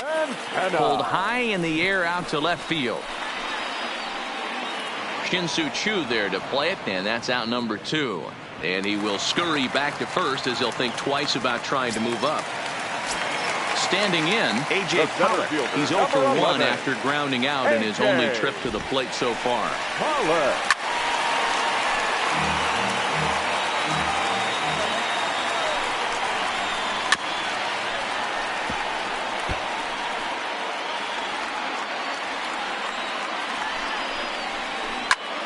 Pulled high in the air out to left field. Shin-Soo Choo there to play it, and that's out number 2. And he will scurry back to first as he'll think twice about trying to move up. Standing in, A.J. Pollock. He's 0 for 1 after grounding out in his only trip to the plate so far. Pollock.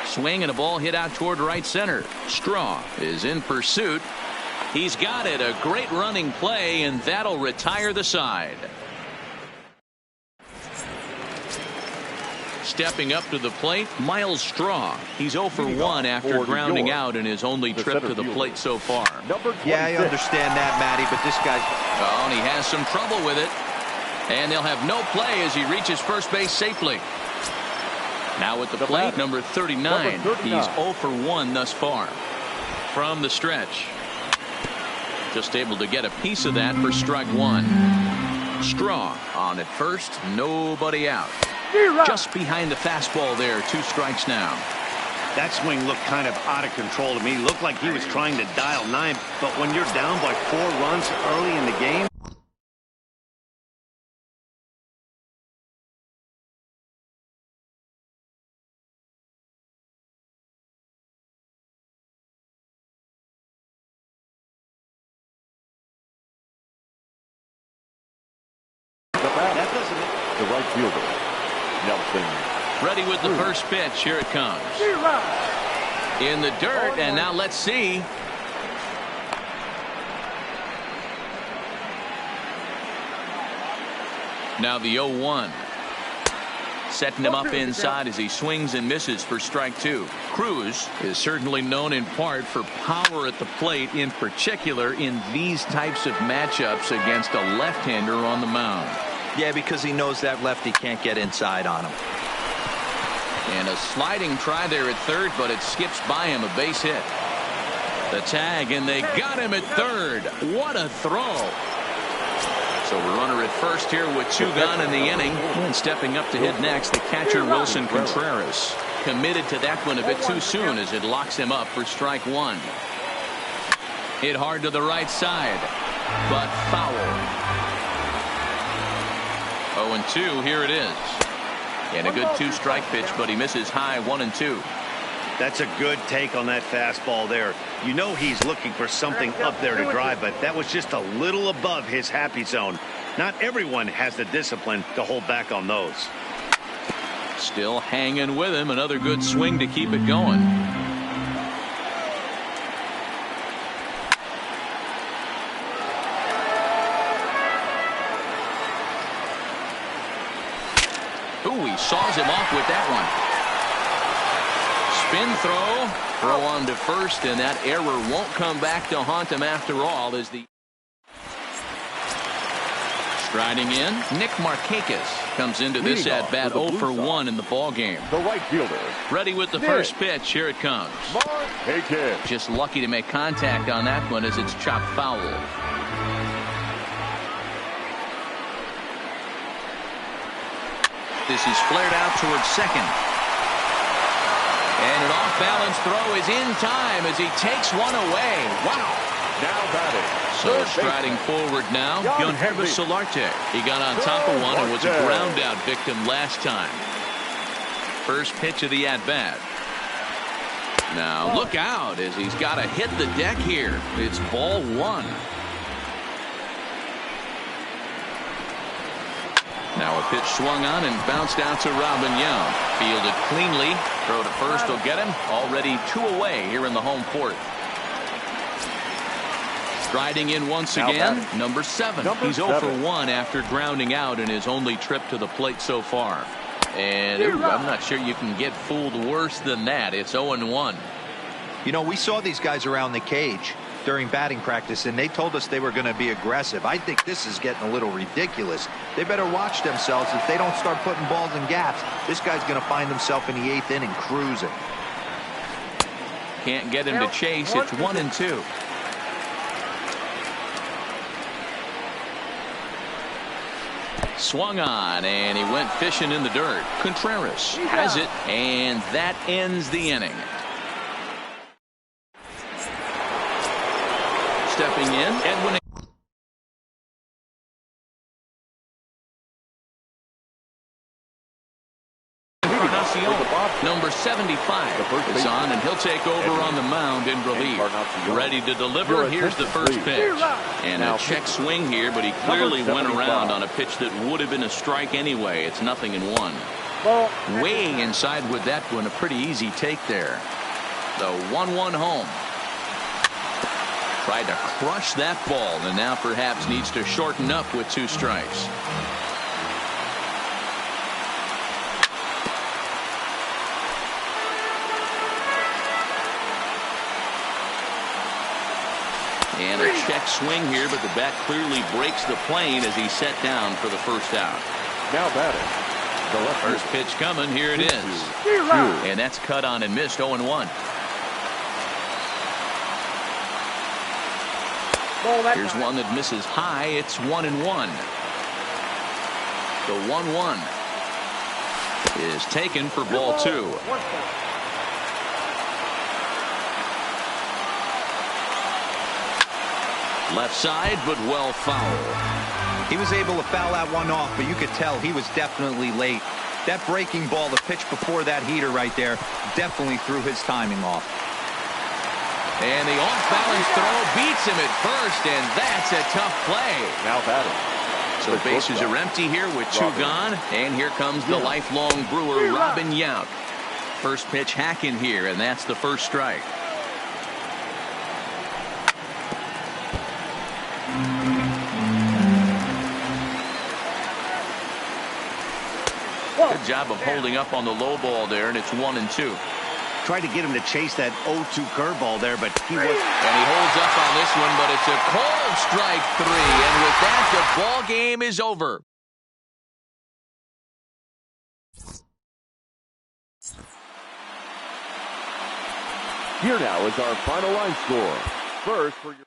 Swing and a ball hit out toward right center. Straw is in pursuit. He's got it. A great running play, and that'll retire the side. Stepping up to the plate, Miles Straw. He's 0 for 1 after grounding out in his only trip to the plate so far. Yeah, I understand that, Matty, but this guy... Oh, and he has some trouble with it. And they'll have no play as he reaches first base safely. Now at the plate, number 39. He's 0 for 1 thus far. From the stretch. Just able to get a piece of that for strike 1. Straw on at first, nobody out. Just behind the fastball there, 2 strikes now. That swing looked kind of out of control to me. Looked like he was trying to dial 9, but when you're down by 4 runs early in the game, The right fielder, Nelson. Ready with the first pitch. Here it comes. In the dirt, and now let's see. Now the 0-1. Setting him up inside as he swings and misses for strike 2. Cruz is certainly known in part for power at the plate, in particular in these types of matchups against a left-hander on the mound. Yeah, because he knows that lefty can't get inside on him. And a sliding try there at third, but it skips by him, a base hit. The tag, and they got him at third. What a throw. So a runner at first here with 2 gone in the inning. And stepping up to hit next, the catcher Wilson Contreras. Committed to that one a bit too soon as it locks him up for strike 1. Hit hard to the right side, but foul. 0-2, here it is. And a good 2-strike pitch, but he misses high 1-2. that's a good take on that fastball there. You know he's looking for something up there to drive, but that was just a little above his happy zone. Not everyone has the discipline to hold back on those. Still hanging with him. Another good swing to keep it going. Ooh, he saws him off with that one. spin throw. Throw on to first, and that error won't come back to haunt him after all. As the striding in, Nick Markakis comes into this at bat 0 for 1 in the ball game. The right fielder. Ready with the first pitch. Here it comes. Markakis. Just lucky to make contact on that one as it's chopped foul. This is flared out towards second. And an off-balance throw is in time as he takes one away. Wow. Now batting. So striding forward now, Yonhervis Solarte. He got on top of one and was a ground-out victim last time. First pitch of the at-bat. Now look out as he's got to hit the deck here. It's ball one. Now a pitch swung on and bounced out to Robin Young. Fielded cleanly. Throw to first will get him. Already 2 away here in the home fourth. Striding in once again, number 7. He's 0 for 1 after grounding out in his only trip to the plate so far. And I'm not sure you can get fooled worse than that. It's 0-1. You know, we saw these guys around the cage during batting practice, and they told us they were going to be aggressive. I think this is getting a little ridiculous. They better watch themselves. If they don't start putting balls in gaps, this guy's going to find himself in the 8th inning cruising. Can't get him to chase. It's 1-2. Swung on, and he went fishing in the dirt. Contreras has it, and that ends the inning. Stepping in, Edwin. Number 75 is on, and he'll take over on the mound in relief. Ready to deliver. Here's the first pitch. And a check swing here, but he clearly went around on a pitch that would have been a strike anyway. It's 0-1. Weighing inside with that one, a pretty easy take there. The 1-1 home. Tried to crush that ball, and now perhaps needs to shorten up with 2 strikes. And a check swing here, but the bat clearly breaks the plane as he's set down for the first out. Now batting. The left first pitch coming. Here it is. And that's cut on and missed. 0-1. Here's one that misses high. It's 1-1. The 1-1 is taken for ball 2. Left side, but well foul. He was able to foul that one off, but you could tell he was definitely late. That breaking ball, the pitch before that heater right there, definitely threw his timing off. And the off-balance throw beats him at first, and that's a tough play. Now batting. So bases are empty here with 2 gone, and here comes the lifelong Brewer, Robin Yount. First pitch hacking here, and that's the first strike. Good job of holding up on the low ball there, and it's 1-2. Tried to get him to chase that 0-2 curveball there, but he was. And he holds up on this one, but it's a cold strike 3. And with that, the ball game is over. Here now is our final line score. First for your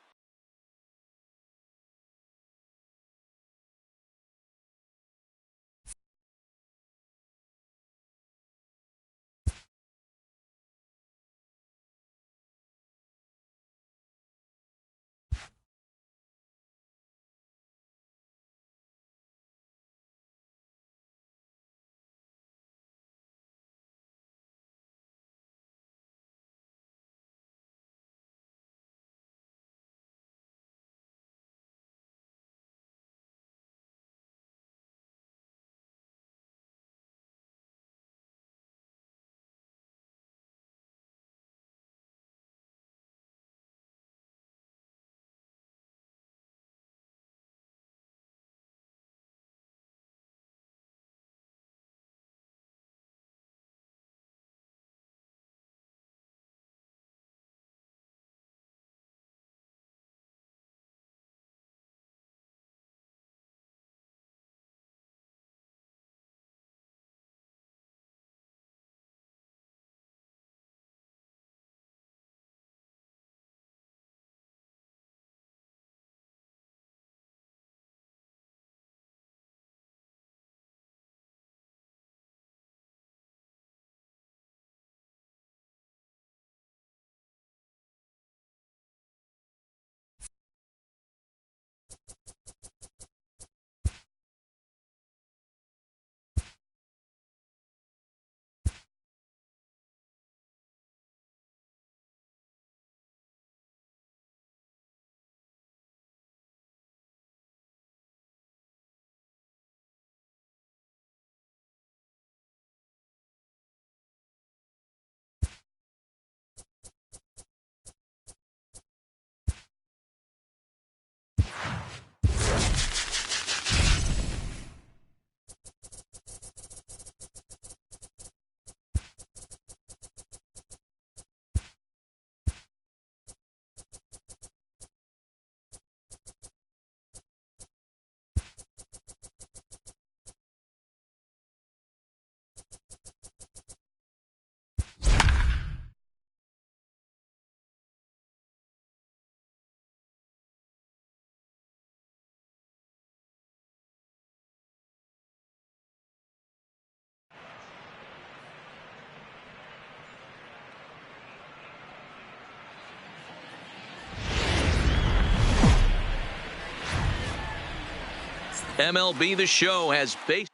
MLB The Show has base.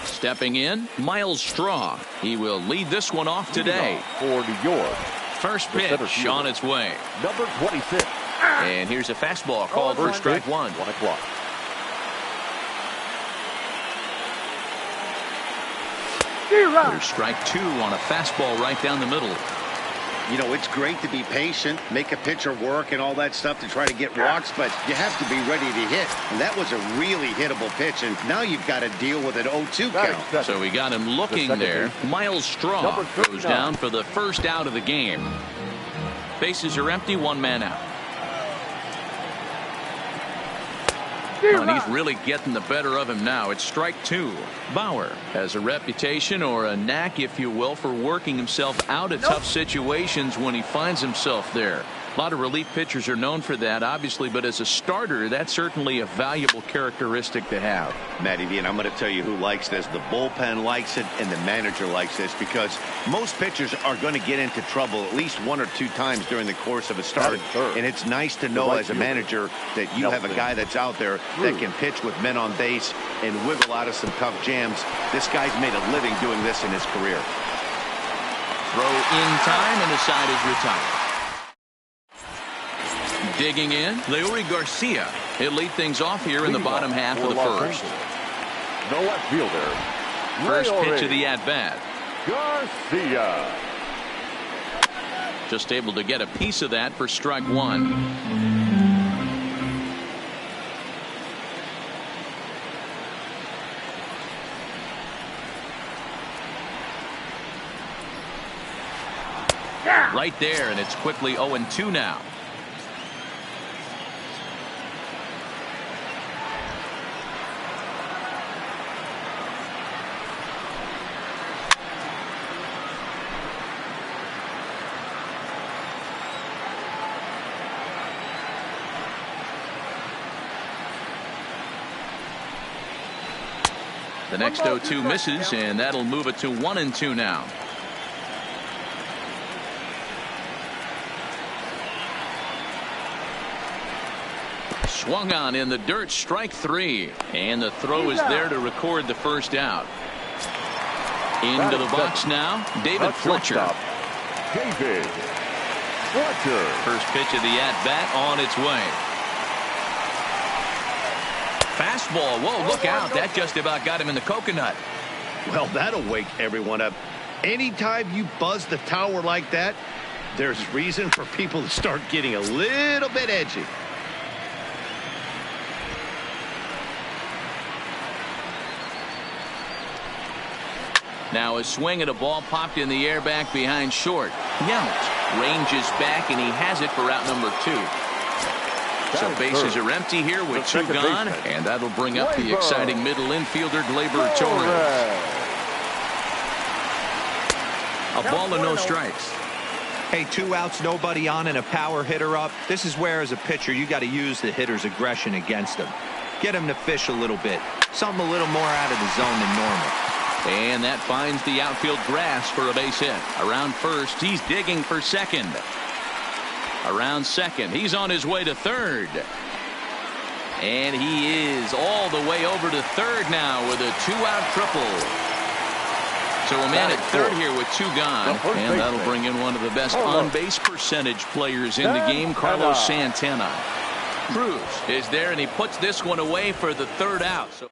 Stepping in, Miles Straw. He will lead this one off today. For New York. First pitch on its way. Number 26. And here's a fastball called for strike one. 1 o'clock. There's strike two on a fastball right down the middle. You know, it's great to be patient, make a pitcher work and all that stuff to try to get walks, but you have to be ready to hit. And that was a really hittable pitch, and now you've got to deal with an 0-2 count. So we got him looking there. Miles Straw goes down for the first out of the game. Bases are empty, one man out. And he's really getting the better of him now. It's strike two. Bauer has a reputation, or a knack, if you will, for working himself out of tough situations when he finds himself there. A lot of relief pitchers are known for that, obviously, but as a starter, that's certainly a valuable characteristic to have. Matty V, and I'm going to tell you who likes this. The bullpen likes it, and the manager likes this, because most pitchers are going to get into trouble at least 1 or 2 times during the course of a start. And it's nice to know as a manager that you have a guy that's out there that can pitch with men on base and wiggle out of some tough jams. This guy's made a living doing this in his career. Throw in time, and the side is retired. Digging in, Leury Garcia. He'll lead things off here in the bottom half of the first. No left fielder. First pitch of the at-bat. Garcia. Just able to get a piece of that for strike one. Right there, and it's quickly 0-2 now. The next 0-2 misses, and that'll move it to 1-2 now. Swung on in the dirt, strike three. And the throw is there to record the first out. Into the box now, David Fletcher. David Fletcher. First pitch of the at-bat on its way. Fastball. Whoa, look out. That just about got him in the coconut. Well, that'll wake everyone up. Anytime you buzz the tower like that, there's reason for people to start getting a little bit edgy. Now a swing at a ball popped in the air back behind short. Yount ranges back, and he has it for out number 2. So bases are empty here with 2 gone, and that'll bring up the exciting middle infielder, Gleyber Torres. A ball and no strikes. Hey, 2 outs, nobody on, and a power hitter up. This is where, as a pitcher, you got to use the hitter's aggression against him. Get him to fish a little bit. Something a little more out of the zone than normal. And that finds the outfield grass for a base hit. Around first, he's digging for second. Around second, he's on his way to third. And he is all the way over to third now with a 2-out triple. So a man at third here with 2 gone. And that'll bring in one of the best on-base percentage players in the game, Carlos Santana. Cruz is there, and he puts this one away for the 3rd out. So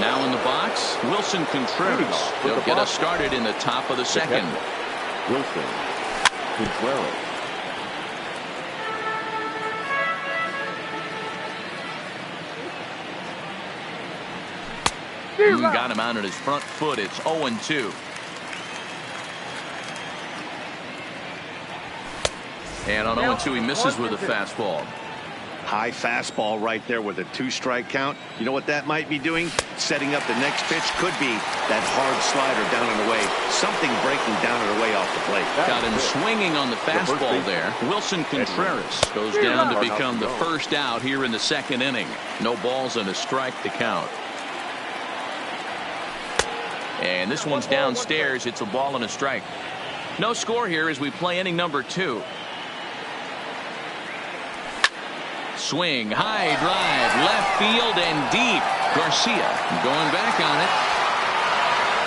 now in the box, Wilson Contreras. He'll get us started in the top of the 2nd. Wilson Contreras. Got him out on his front foot. It's 0-2. And on 0-2, he misses with a fastball. High fastball right there with a 2-strike count. You know what that might be doing? Setting up the next pitch. Could be that hard slider down and away. Something breaking down and away off the plate. Got him swinging on the fastball there. Wilson Contreras goes down to become the 1st out here in the 2nd inning. No balls and a strike to count. And this one's downstairs. It's a ball and a strike. No score here as we play inning number 2. swing, high drive, left field and deep. Garcia going back on it.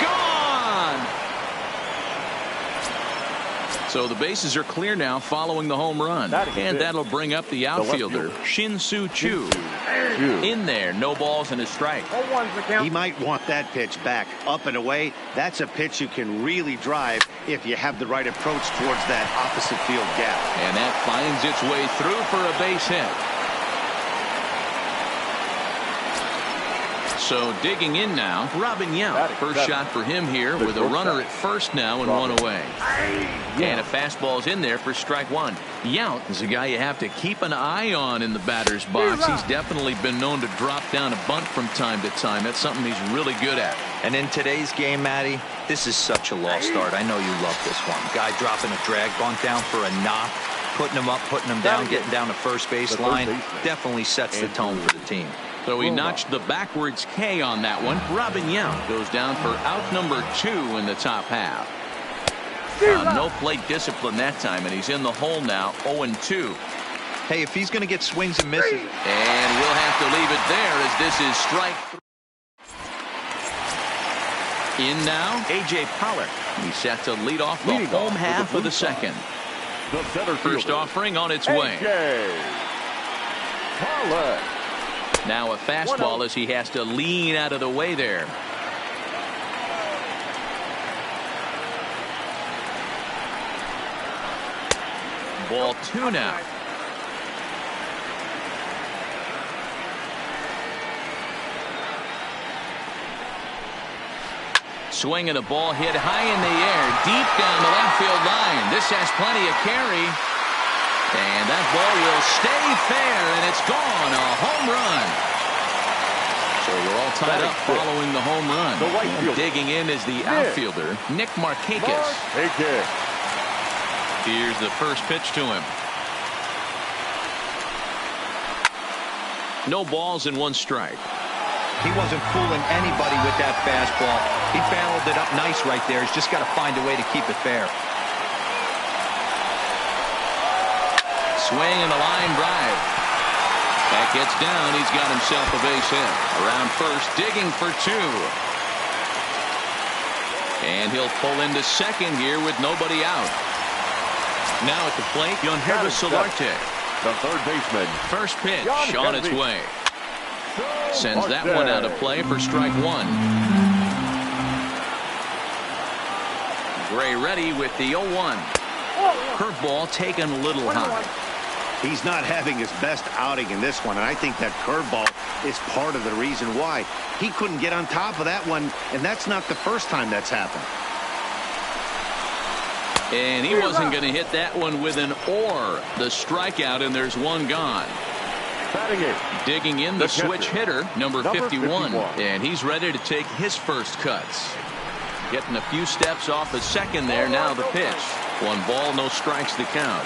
Gone! So the bases are clear now following the home run. And that'll bring up the outfielder, Shin-Soo Choo. In there, no balls and a strike. He might want that pitch back, up and away. That's a pitch you can really drive if you have the right approach towards that opposite field gap. And that finds its way through for a base hit. So digging in now, Robin Yount. First shot for him here with a runner at first now and one away. And a fastball's in there for strike one. Yount is a guy you have to keep an eye on in the batter's box. He's definitely been known to drop down a bunt from time to time. That's something he's really good at. And in today's game, Matty, this is such a lost start. I know you love this one. Guy dropping a drag bunt down for a knock, putting him up, putting him down, getting down the first base line. Definitely sets the tone for the team. So he notched the backwards K on that one. Robin Yount goes down for out number 2 in the top half. No plate discipline that time, and he's in the hole now, 0-2. Hey, if he's going to get swings and misses. And we'll have to leave it there as this is strike 3. In now, A.J. Pollock. He's set to lead off the home half of the second. First offering on its way. Pollock. Now a fastball as he has to lean out of the way there. Ball 2 now. Swing and a ball hit high in the air, deep down the left field line. This has plenty of carry. And that ball will stay fair, and it's gone. A home run. So we're all tied up following the home run. And digging in is the outfielder, Nick Markakis. Here's the first pitch to him. No balls and 1 strike. He wasn't fooling anybody with that fastball. He barreled it up nice right there. He's just got to find a way to keep it fair. Swing and a line drive. That gets down. He's got himself a base hit. Around first, digging for 2. And he'll pull into second here with nobody out. Now at the plate, Yonhervis Solarte. The third baseman. First pitch on its way. Sends that one out of play for strike 1. Gray ready with the 0-1. Curveball taken a little high. He's not having his best outing in this one, and I think that curveball is part of the reason why. He couldn't get on top of that one, and that's not the first time that's happened. And he wasn't going to hit that one with an or. The strikeout, and there's 1 gone. Digging in the switch hitter, number 51. And he's ready to take his first cuts. Getting a few steps off the second there. Now the pitch. 1 ball, no strikes to count.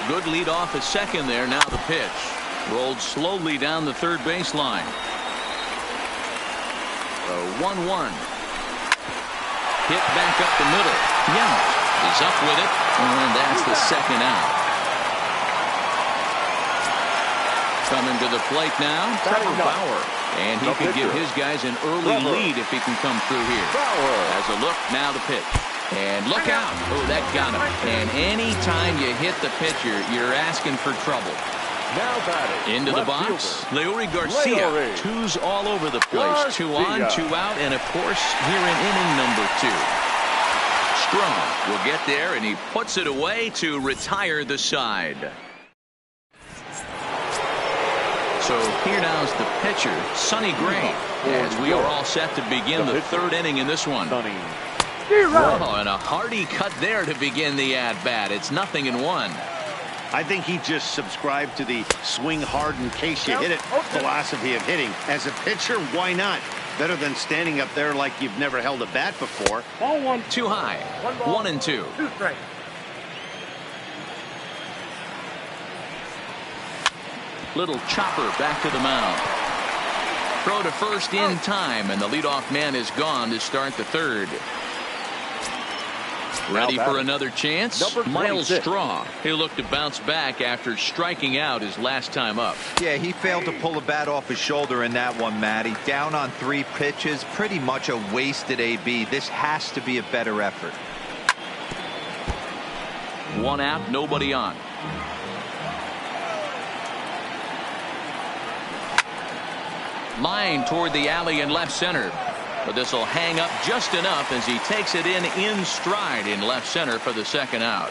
Good lead off at second there. Now the pitch. Rolled slowly down the third baseline. 1-1. Hit back up the middle. Yount is up with it. And that's the second out. Coming to the plate now, Trevor Bauer. And he could give his guys an early lead if he can come through here. As a look, now the pitch. And look out. Oh, that got him. And anytime you hit the pitcher, you're asking for trouble. Now batting. Into the box, Leury Garcia. 2's all over the place. 2 on, 2 out, and of course, here in inning number 2. Strong will get there, and he puts it away to retire the side. So here now is the pitcher, Sonny Gray, as we are all set to begin the 3rd inning in this one. Oh, and a hearty cut there to begin the at-bat. It's 0-1. I think he just subscribed to the swing hard in case you hit it philosophy of hitting. As a pitcher, why not? Better than standing up there like you've never held a bat before. Ball 1. Too high. 1-2. 2 strikes. Little chopper back to the mound. Throw to first in time, and the leadoff man is gone to start the 3rd. Ready Now for batting. another chance? Number Miles 26. Straw. He'll look to bounce back after striking out his last time up. Yeah, he failed to pull the bat off his shoulder in that one, Matty. Down on 3 pitches, pretty much a wasted AB. This has to be a better effort. 1 out, nobody on. Line toward the alley in left center. But this will hang up just enough as he takes it in stride in left center for the 2nd out.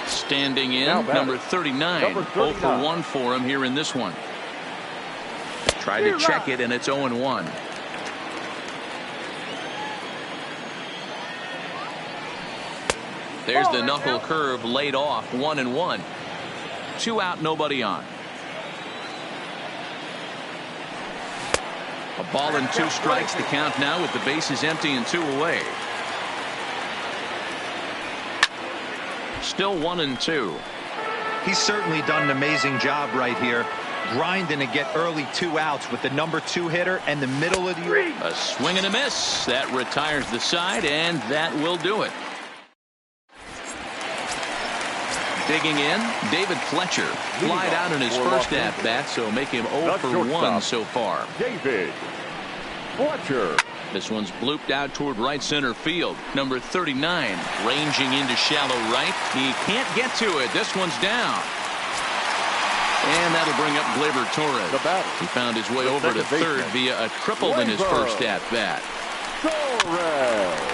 Standing in, number 39. Number 0 for 39. 1 for him here in this one. Tried to check it, and it's 0-1. There's the knuckle curve laid off, 1-1. 2 out, nobody on. A ball and 2 strikes to count now with the bases empty and 2 away. Still 1-2. He's certainly done an amazing job right here, grinding to get early 2 outs with the number 2 hitter and the middle of the order. A swing and a miss. That retires the side, and that will do it. Digging in, David Fletcher. Flied out in his first at-bat, so make him 0 for 1 so far. David Fletcher. This one's blooped out toward right center field. Number 39 ranging into shallow right. He can't get to it. This one's down. And that'll bring up Gleyber Torres. The batter. He found his way over to third via a triple in his first at-bat. Torres.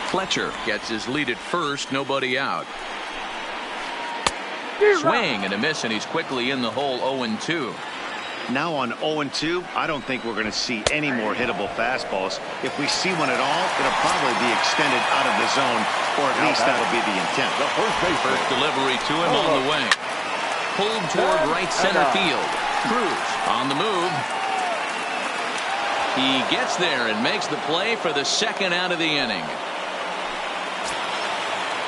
Fletcher gets his lead at first, nobody out. Swing and a miss, and he's quickly in the hole. 0-2. Now on 0-2, I don't think we're going to see any more hittable fastballs. If we see one at all, it'll probably be extended out of the zone, or at least that'll be the intent. The First delivery to him on the way. Pulled toward right center field. Cruz on the move. He gets there and makes the play for the 2nd out of the inning.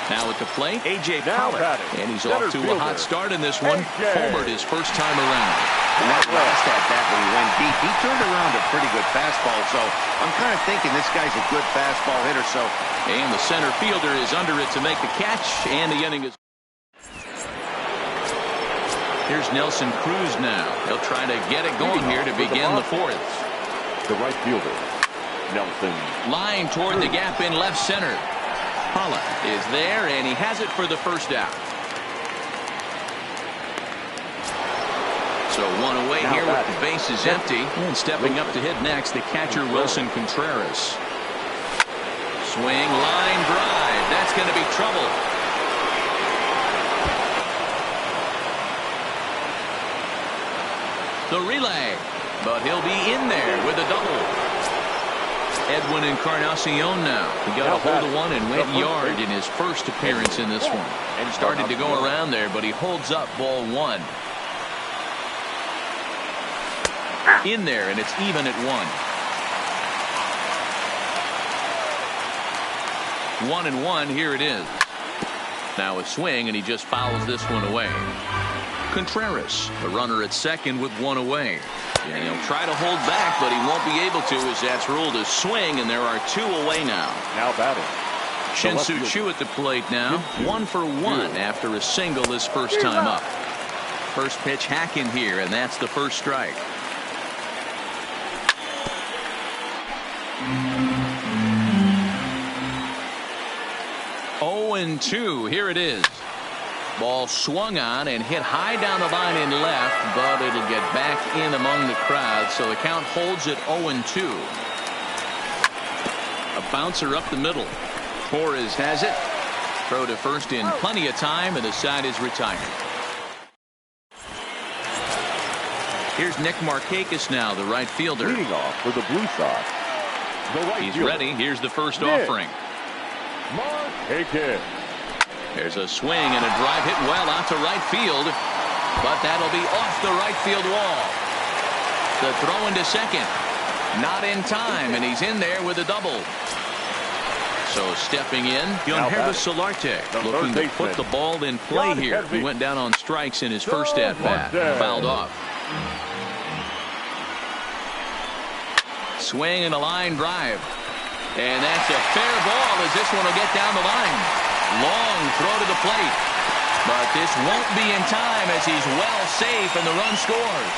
Now at the plate, A.J. Pollock. And he's off to a hot start in this one. Homered his first time around. And that last at-bat when he went deep, he turned around a pretty good fastball. So I'm kind of thinking this guy's a good fastball hitter. So, and the center fielder is under it to make the catch, and the inning is. Here's Nelson Cruz now. He'll try to get it going here to begin the 4th. The right fielder, Nelson. Line toward the gap in left center. Pollock is there, and he has it for the 1st out. So 1 away here with the bases empty. And stepping up to hit next, the catcher Wilson Contreras. Swing, line drive. That's going to be trouble. The relay, but he'll be in there with a double. Edwin Encarnacion now. He got a hold of one and went yard in his first appearance in this one. And started to go around there, but he holds up ball 1. In there, and it's even at 1. 1-1, here it is. Now a swing, and he just fouls this one away. Contreras, the runner at second with 1 away. And he'll try to hold back, but he won't be able to as that's ruled a swing, and there are 2 away now. Now batting. Shin-Soo Choo at the plate now. 1 for 1 after a single his first time up. First pitch hacking here, and that's the first strike. And 2. Here it is. Ball swung on and hit high down the line in left, but it'll get back in among the crowd, so the count holds at 0-2. A bouncer up the middle. Torres has it. Throw to first in plenty of time, and the side is retired. Here's Nick Markakis now, the right fielder. Leading off for the Blue Sox. The right He's fielder. ready. Here's the first Nick offering. Markakis. There's a swing and a drive hit well out to right field, but that'll be off the right field wall. The throw into second. Not in time, and he's in there with a double. So stepping in, Yonhervis Solarte looking to put the ball in play here. He went down on strikes in his first at-bat. Fouled off. Swing and a line drive. And that's a fair ball as this one will get down the line. Long throw to the plate. But this won't be in time as he's well safe and the run scores.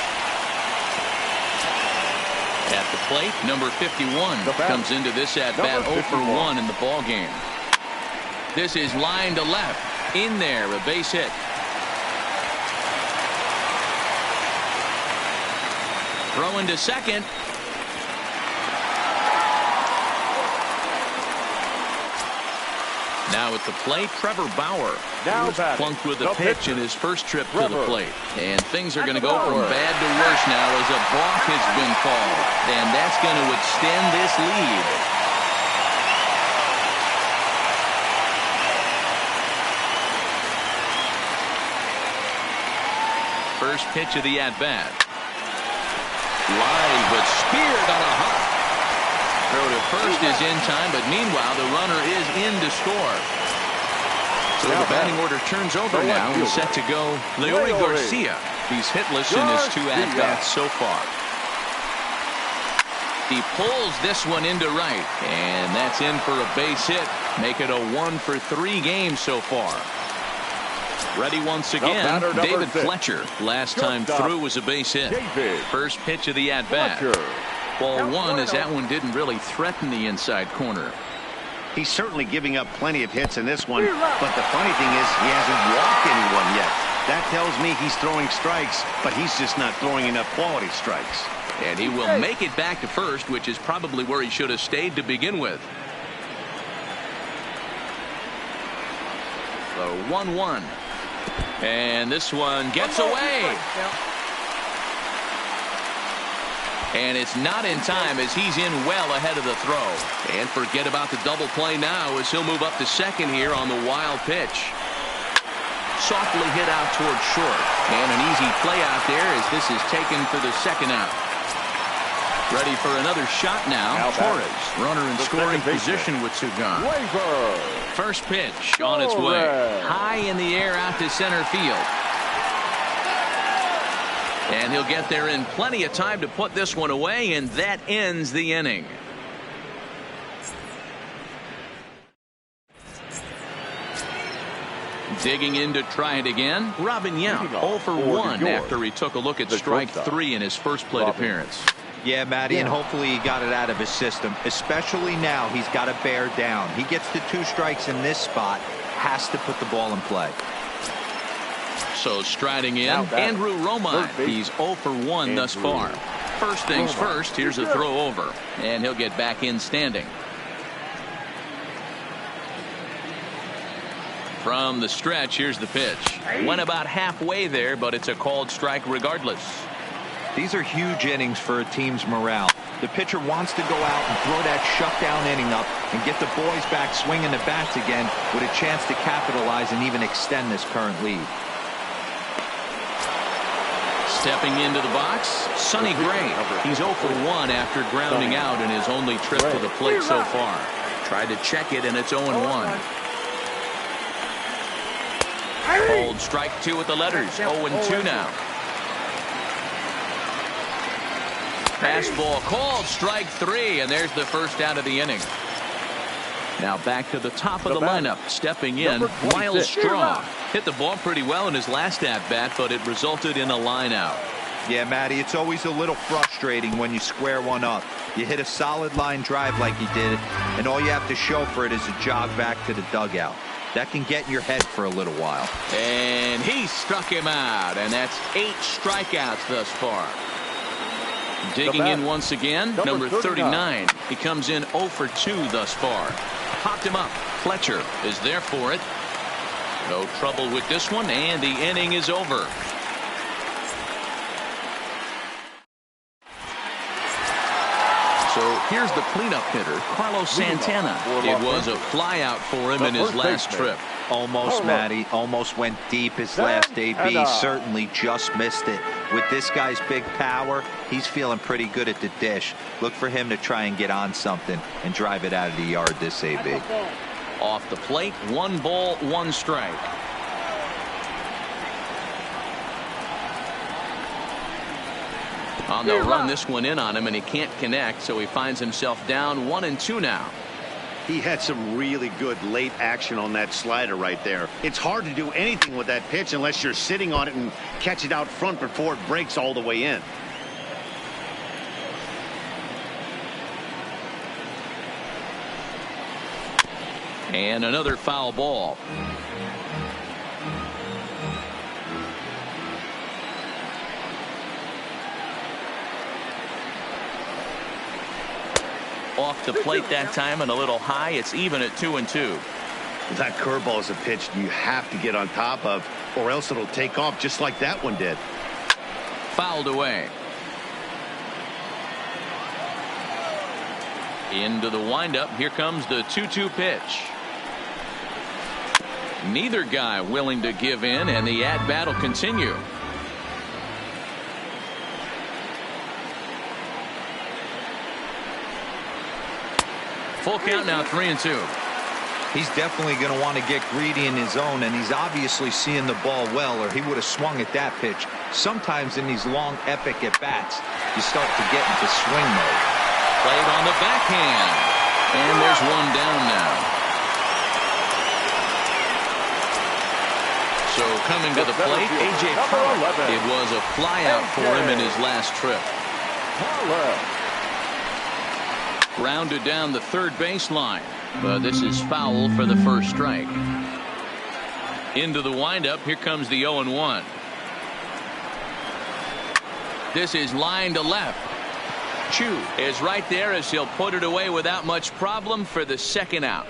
At the plate, number 51 comes into this at-bat 0 for 1 in the ball game. This is line to left. In there, a base hit. Throwing to second. Now at the plate, Trevor Bauer. Now was plunked with a pitch in his first trip to the plate. And things are going to go from bad to worse now as a balk has been called. And that's going to extend this lead. First pitch of the at-bat. Line, but speared on a hop. Throw to first is in time, but meanwhile the runner is in to score. So the batting order turns over now. He's set to go Leori Garcia. He's hitless in his 2 at-bats so far. He pulls this one into right, and that's in for a base hit. Make it a 1 for 3 game so far. Ready once again, David Fletcher. Last time through was a base hit. First pitch of the at-bat. Ball 1 as that one didn't really threaten the inside corner. He's certainly giving up plenty of hits in this one, but the funny thing is he hasn't walked anyone yet. That tells me he's throwing strikes, but he's just not throwing enough quality strikes. And he will make it back to first, which is probably where he should have stayed to begin with. So 1-1. And this one gets away. And it's not in time as he's in well ahead of the throw. And forget about the double play now as he'll move up to second here on the wild pitch. Softly hit out towards short. And an easy play out there as this is taken for the second out. Ready for another shot now. Torres, runner in scoring position with 2 gone. First pitch on its way. High in the air out to center field. And he'll get there in plenty of time to put this one away, and that ends the inning. Digging in to try it again, Robin Yount 0 for 1 after he took a look at strike 3 in his first plate appearance. Yeah, Matty, and hopefully he got it out of his system, especially now he's got to bear down. He gets the 2 strikes in this spot, has to put the ball in play. So striding in, Andrew Romine. He's 0 for 1 thus far. First things first, here's a throw over, and he'll get back in standing. From the stretch, here's the pitch. Went about halfway there, but it's a called strike regardless. These are huge innings for a team's morale. The pitcher wants to go out and throw that shutdown inning up and get the boys back swinging the bats again with a chance to capitalize and even extend this current lead. Stepping into the box, Sonny Gray. He's 0 for 1 after grounding out in his only trip to the plate so far. Tried to check it, and it's 0-1. Hold strike 2 with the letters. 0-2 now. Fastball called, strike 3, and there's the first out of the inning. Now back to the top of the lineup. Stepping in, Miles Straw. Hit the ball pretty well in his last at-bat, but it resulted in a line out. Yeah, Matty, it's always a little frustrating when you square one up. You hit a solid line drive like you did, and all you have to show for it is a jog back to the dugout. That can get in your head for a little while. And he struck him out, and that's 8 strikeouts thus far. Digging in once again, number 39. He comes in 0 for 2 thus far. Popped him up. Fletcher is there for it. No trouble with this one, and the inning is over. So here's the cleanup hitter, Carlos Santana. It was a flyout for him in his last trip. Almost, Matty. Almost went deep his last AB. Certainly just missed it. With this guy's big power, he's feeling pretty good at the dish. Look for him to try and get on something and drive it out of the yard this AB. Off the plate, 1 ball, 1 strike. On the run this one in on him, and he can't connect, so he finds himself down 1-2 now. He had some really good late action on that slider right there. It's hard to do anything with that pitch unless you're sitting on it and catch it out front before it breaks all the way in. And another foul ball. Off the plate that time and a little high. It's even at 2-2. That curveball is a pitch you have to get on top of, or else it'll take off just like that one did. Fouled away. Into the windup. Here comes the 2-2 pitch. Neither guy willing to give in, and the at-bat will continue. Full count now, 3-2. He's definitely going to want to get greedy in his zone, and he's obviously seeing the ball well, or he would have swung at that pitch. Sometimes in these long, epic at-bats, you start to get into swing mode. Played on the backhand, and there's one down now. So coming to the plate, A.J. Pollock. It was a flyout for him in his last trip. Grounded down the third baseline. But this is foul for the first strike. Into the windup. Here comes the 0-1. This is line to left. Chu is right there as he'll put it away without much problem for the second out.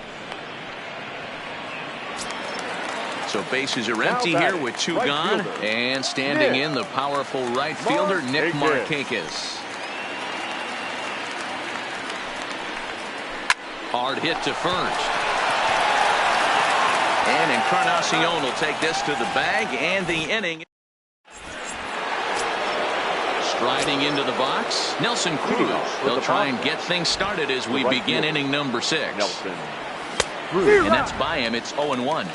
So bases are empty here with two gone. And standing in the powerful right fielder, Nick Markakis. Hard hit to first. And Encarnacion will take this to the bag, and the inning. Striding into the box, Nelson Cruz. They'll try and get things started as we begin inning number 6. And that's by him. It's 0-1.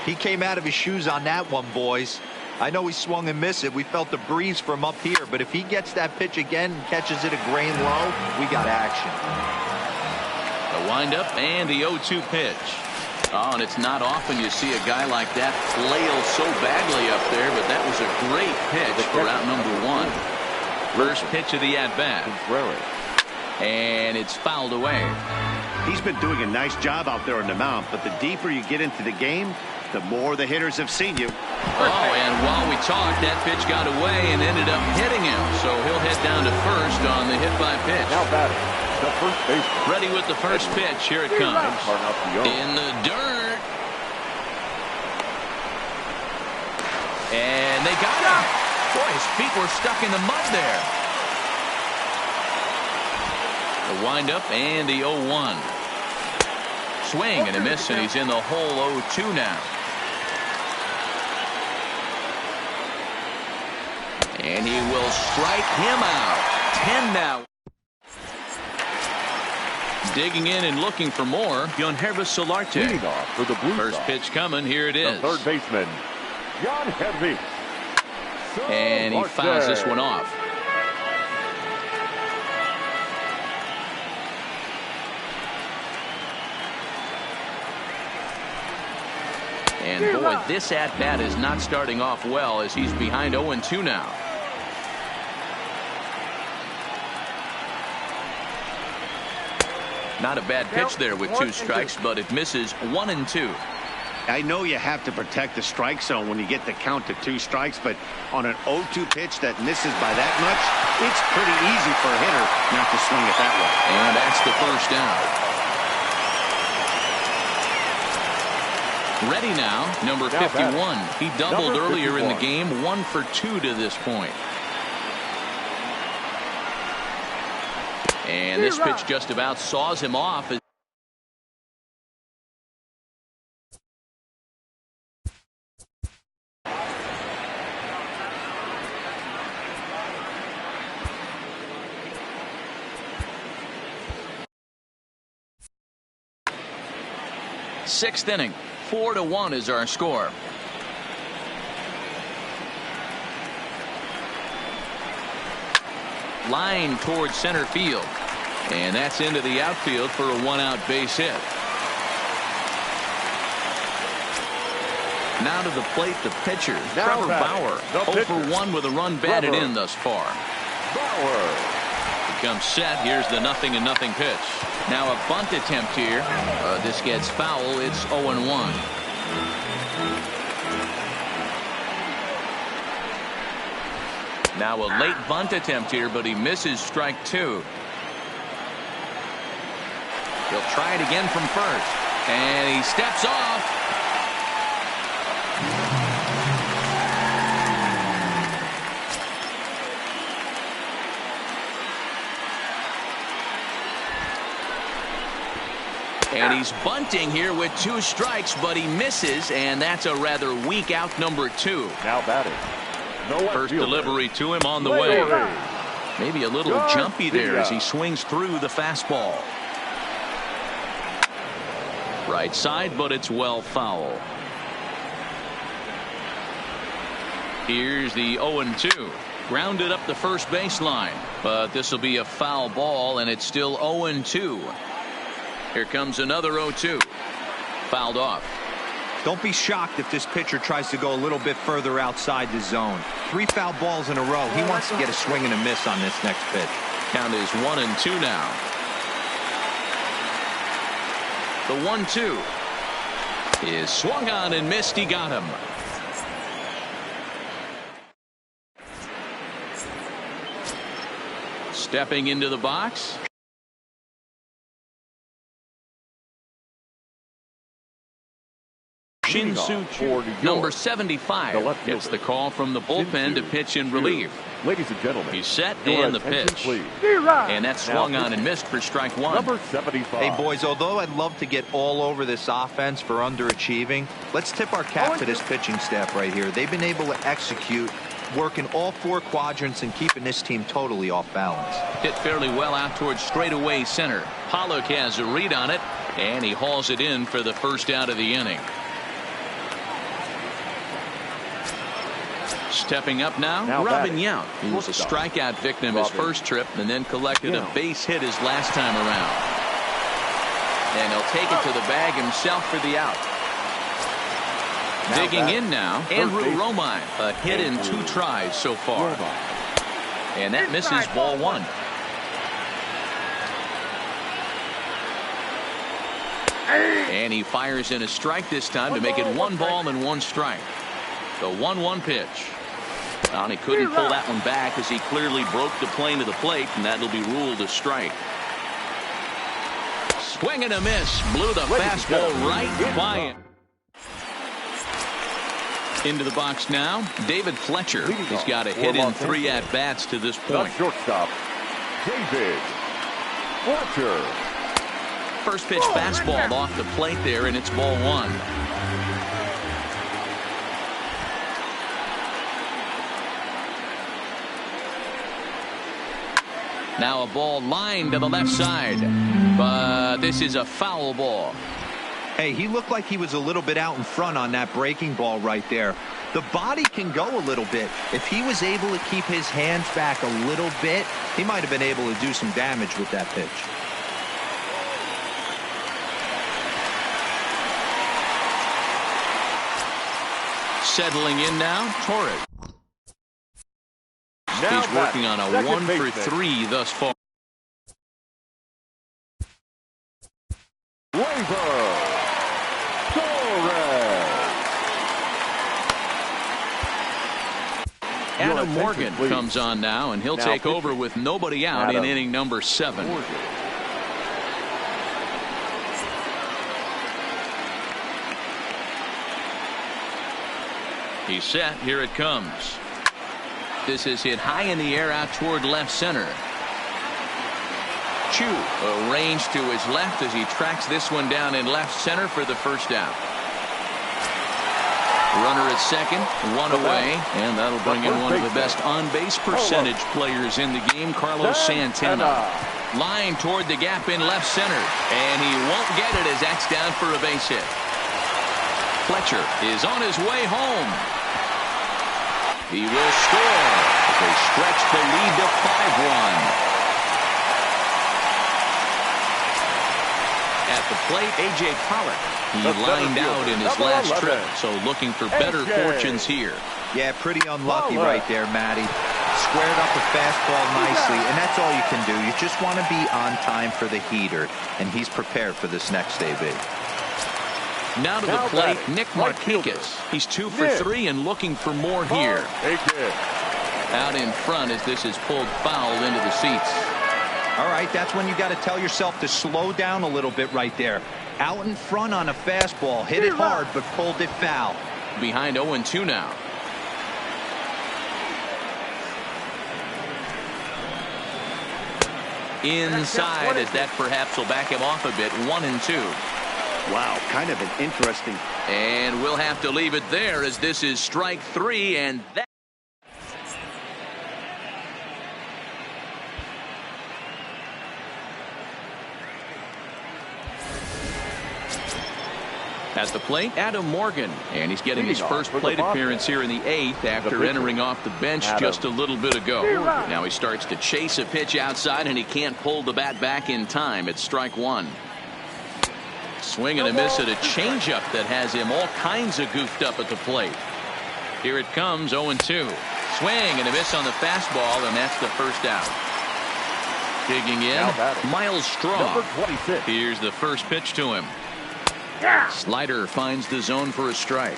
He came out of his shoes on that one, boys. I know he swung and missed it. We felt the breeze from up here, but if he gets that pitch again and catches it a grain low, we got action. The windup and the 0-2 pitch. Oh, and it's not often you see a guy like that flail so badly up there, but that was a great pitch for out number 1. First pitch of the at-bat. And it's fouled away. He's been doing a nice job out there on the mound, but the deeper you get into the game, the more the hitters have seen you. Oh, and while we talked, that pitch got away and ended up hitting him. So he'll head down to first on the hit by pitch. Now batting, the first baseman. Ready with the first pitch. Here it comes. In the dirt. And they got him. Boy, his feet were stuck in the mud there. The windup and the 0-1. Swing and a miss, and he's in the hole 0-2 now. And he will strike him out. 10 now. Digging in and looking for more, Yangervis Solarte. Leading off for the Blue First Sox, pitch coming. Here it is. the third baseman, Yangervis And he fouls this one off. And boy, this at-bat is not starting off well as he's behind 0-2 now. Not a bad pitch there with 2 strikes, but it misses 1-2. I know you have to protect the strike zone when you get the count to 2 strikes, but on an 0-2 pitch that misses by that much, it's pretty easy for a hitter not to swing it that way. And that's the first down. Ready now, number 51. He doubled earlier in the game, 1 for 2 to this point. And this pitch just about saws him off. Sixth inning. 4-1 is our score. line towards center field. And that's into the outfield for a one-out base hit. Now to the plate, the pitcher, Trevor Bauer. 0 for 1 with a run batted in thus far. Bauer. Becomes set. Here's the 0-0 pitch. Now a bunt attempt here. This gets foul. It's 0-1. Now a late bunt attempt here, but he misses strike 2. He'll try it again from first. And he steps off. And he's bunting here with 2 strikes, but he misses, and that's a rather weak out number 2. Now batting. First delivery to him on the way. Maybe a little jumpy there as he swings through the fastball. Right side, but it's well foul. Here's the 0-2. Grounded up the first baseline, but this will be a foul ball, and it's still 0-2. Here comes another 0-2. Fouled off. Don't be shocked if this pitcher tries to go a little bit further outside the zone. 3 foul balls in a row. He wants to get a swing and a miss on this next pitch. Count is 1-2 now. The 1-2 is swung on and missed. He got him. Stepping into the box. Shin-Soo Choo, number 75, gets the call from the bullpen to pitch in relief. Ladies and gentlemen, he's set and the pitch. And that's swung on and missed for strike 1. Number 75. Hey, boys, although I'd love to get all over this offense for underachieving, let's tip our cap to this pitching staff right here. They've been able to execute, working all 4 quadrants and keeping this team totally off balance. Hit fairly well out towards straightaway center. Pollock has a read on it, and he hauls it in for the first out of the inning. Stepping up now Robin Yount, who was a strikeout victim his first trip and then collected a base hit his last time around. And he'll take it to the bag himself for the out. Digging in now, Andrew Romine, a hit in 2 tries so far. And that misses ball 1. And he fires in a strike this time to make it 1 ball and 1 strike. The 1-1 pitch. And he couldn't pull that one back as he clearly broke the plane of the plate, and that'll be ruled a strike. Swing and a miss. Blew the fastball right by him. Into the box now, David Fletcher. He's got a hit in 3 at-bats to this point. Shortstop, David Fletcher. First pitch fastball off the plate there, and it's ball 1. Now a ball lined to the left side, but this is a foul ball. Hey, he looked like he was a little bit out in front on that breaking ball right there. The body can go a little bit. If he was able to keep his hands back a little bit, he might have been able to do some damage with that pitch. Settling in now, Torres. He's working on a 1 for 3 thus far. Adam Morgan comes on now, and he'll take over with nobody out in inning number 7. He's set. Here it comes. This is hit high in the air out toward left center. Choo arranged to his left as he tracks this one down in left center for the first out. Runner at second, 1 away, and that'll bring in one of the best on-base percentage players in the game, Carlos Santana. Line toward the gap in left center, and he won't get it as that's down for a base hit. Fletcher is on his way home. He will score. They stretch the lead to 5-1. At the plate, A.J. Pollock. He lined out in his last trip, so looking for better fortunes here. Yeah, pretty unlucky right there, Matty. Squared up a fastball nicely, and that's all you can do. You just want to be on time for the heater, and he's prepared for this next AB. Now to the plate, Nick Markakis. He's 2 for 3 and looking for more here. Out in front as this is pulled foul into the seats. All right, that's when you got to tell yourself to slow down a little bit right there. Out in front on a fastball, hit it hard, but pulled it foul. Behind 0-2 now. Inside as that perhaps will back him off a bit. 1-2. Wow, kind of an interesting. And we'll have to leave it there as this is strike 3, and that. At the plate, Adam Morgan, and he's getting his first plate appearance here in the 8th after entering off the bench just a little bit ago. Now he starts to chase a pitch outside, and he can't pull the bat back in time. It's strike 1. Swing and a miss at a changeup that has him all kinds of goofed up at the plate. Here it comes, 0-2. Swing and a miss on the fastball, and that's the first out. Digging in, Miles Straw. Here's the first pitch to him. Slider finds the zone for a strike.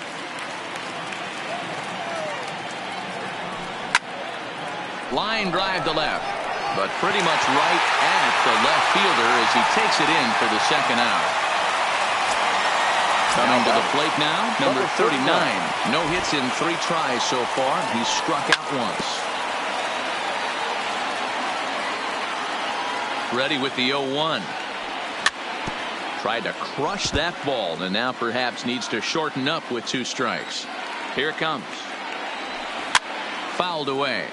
Line drive to left, but pretty much right at the left fielder as he takes it in for the second out. Coming to the plate now, number 39. No hits in 3 tries so far. He's struck out once. Ready with the 0-1. Tried to crush that ball, and now perhaps needs to shorten up with 2 strikes. Here it comes. Fouled away.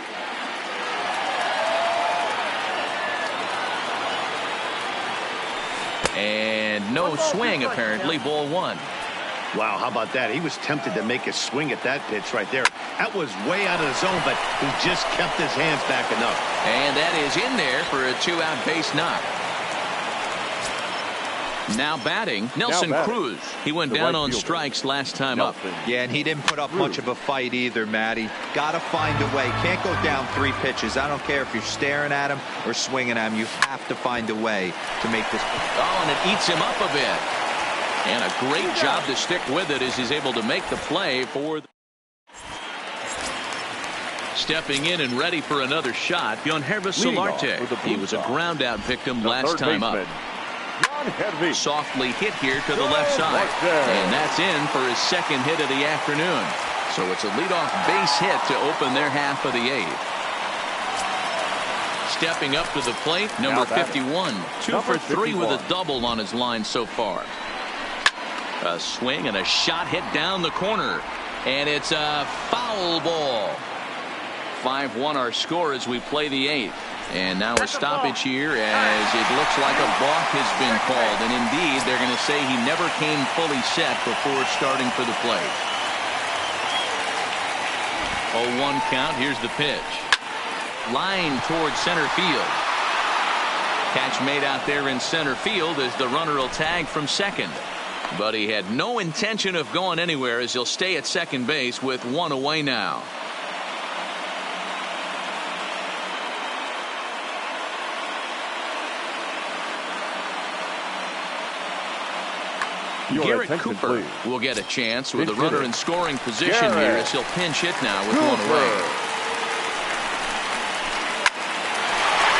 And no swing, apparently. Ball 1. Wow, how about that? He was tempted to make a swing at that pitch right there. That was way out of the zone, but he just kept his hands back enough. And that is in there for a 2-out base knock. Now batting, Nelson Cruz. He went down on strikes last time up. Yeah, and he didn't put up much of a fight either, Matty. Got to find a way. Can't go down 3 pitches. I don't care if you're staring at him or swinging at him. You have to find a way to make this. Oh, and it eats him up a bit. And a great job to stick with it as he's able to make the play for. Stepping in and ready for another shot, Yonhervis Solarte. He was a ground out victim last time up. Softly hit here to the left side, and that's in for his second hit of the afternoon. So it's a leadoff base hit to open their half of the 8th. Stepping up to the plate, number 51, 2 for 3 with a double on his line so far. A swing and a shot hit down the corner, and it's a foul ball. 5-1 our score as we play the 8th. And now a stoppage here as it looks like a balk has been called. And indeed, they're going to say he never came fully set before starting for the plate. 0-1 count. Here's the pitch. Line towards center field. Catch made out there in center field as the runner will tag from second. But he had no intention of going anywhere as he'll stay at second base with 1 away now. Garrett Cooper will get a chance with a runner in scoring position here as he'll pinch hit now with 1 away.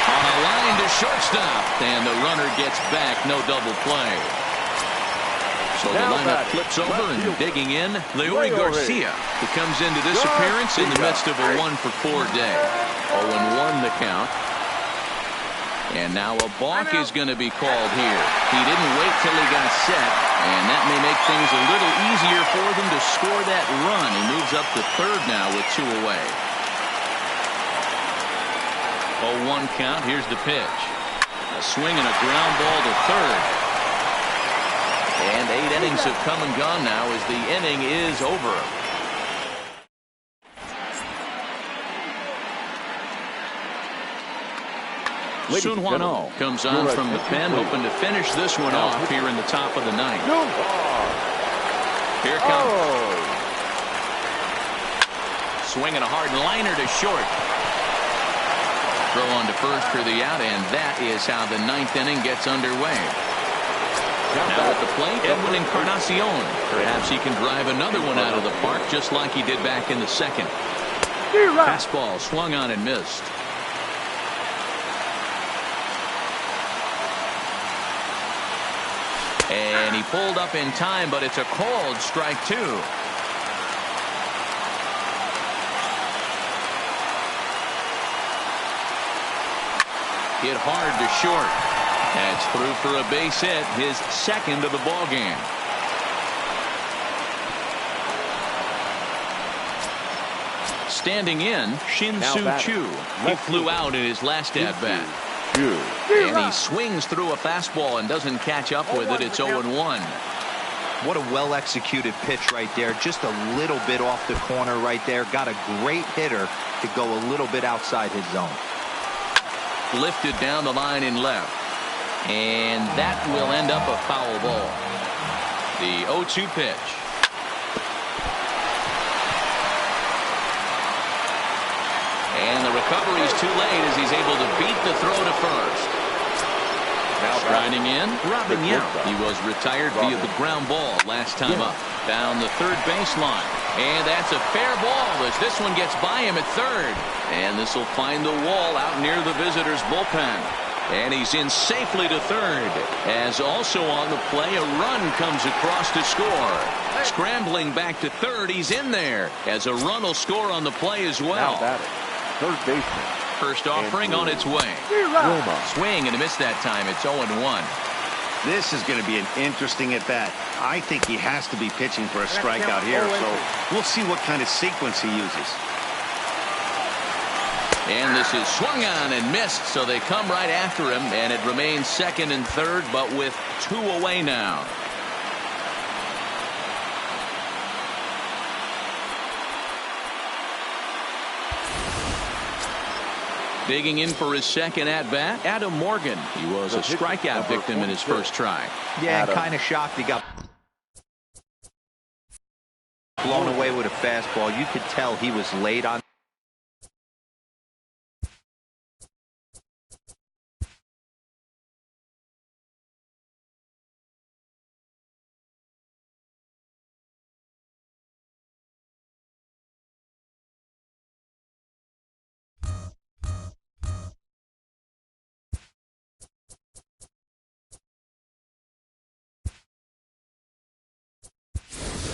On a line to shortstop, and the runner gets back. No double play. So the lineup flips over and digging in, Leury Garcia, who comes into this appearance in the midst of a 1-for-4 day. 0-1 the count. And now a balk is going to be called here. He didn't wait till he got set, and that may make things a little easier for them to score that run. He moves up to third now with 2 away. 0-1 count. Here's the pitch. A swing and a ground ball to third. And 8 innings have come and gone now as the inning is over. Sungjong11 comes on from the pen, hoping to finish this one off here in the top of the ninth. Here comes. Swinging a hard liner to short. Throw on to first for the out, and that is how the ninth inning gets underway. Now at the plate, Edwin Encarnacion. Perhaps he can drive another one out of the park just like he did back in the second. Fastball swung on and missed. And he pulled up in time, but it's a called strike two. Hit hard to short. That's through for a base hit, his second of the ball game. Standing in, Shin-Soo Choo. He flew out in his last at-bat. And he swings through a fastball and doesn't catch up with it. It's 0-1. What a well-executed pitch right there. Just a little bit off the corner right there. Got a great hitter to go a little bit outside his zone. Lifted down the line in left. And that will end up a foul ball. The 0-2 pitch. And the recovery is too late as he's able to beat the throw to first. Striding in, Robin Yount. He was retired via the ground ball last time up. Down the third baseline. And that's a fair ball as this one gets by him at third. And this will find the wall out near the visitors' bullpen. And he's in safely to third. As also on the play, a run comes across to score. Scrambling back to third, he's in there. As a run will score on the play as well. Third baseman. First offering on its way. Swing and a miss that time. It's 0-1. This is going to be an interesting at-bat. I think he has to be pitching for a strikeout here, so we'll see what kind of sequence he uses. And this is swung on and missed, so they come right after him, and it remains second and third, but with two away now. Digging in for his second at-bat, Adam Morgan. He was a strikeout victim in his first try. Yeah, kind of shocked he got blown away with a fastball. You could tell he was late on.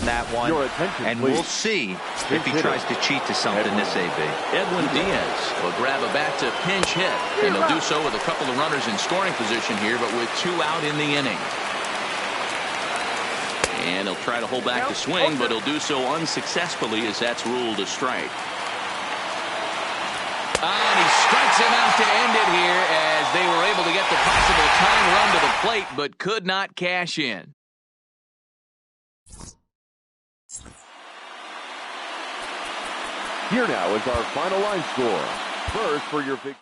That one, and we'll see if he tries to cheat to something this AB. Edwin Diaz will grab a bat to pinch hit, and he'll do so with a couple of runners in scoring position here, but with two out in the inning. And he'll try to hold back the swing, but he'll do so unsuccessfully as that's ruled a strike. And he strikes him out to end it here as they were able to get the possible tying run to the plate, but could not cash in. Here now is our final line score. First for your big...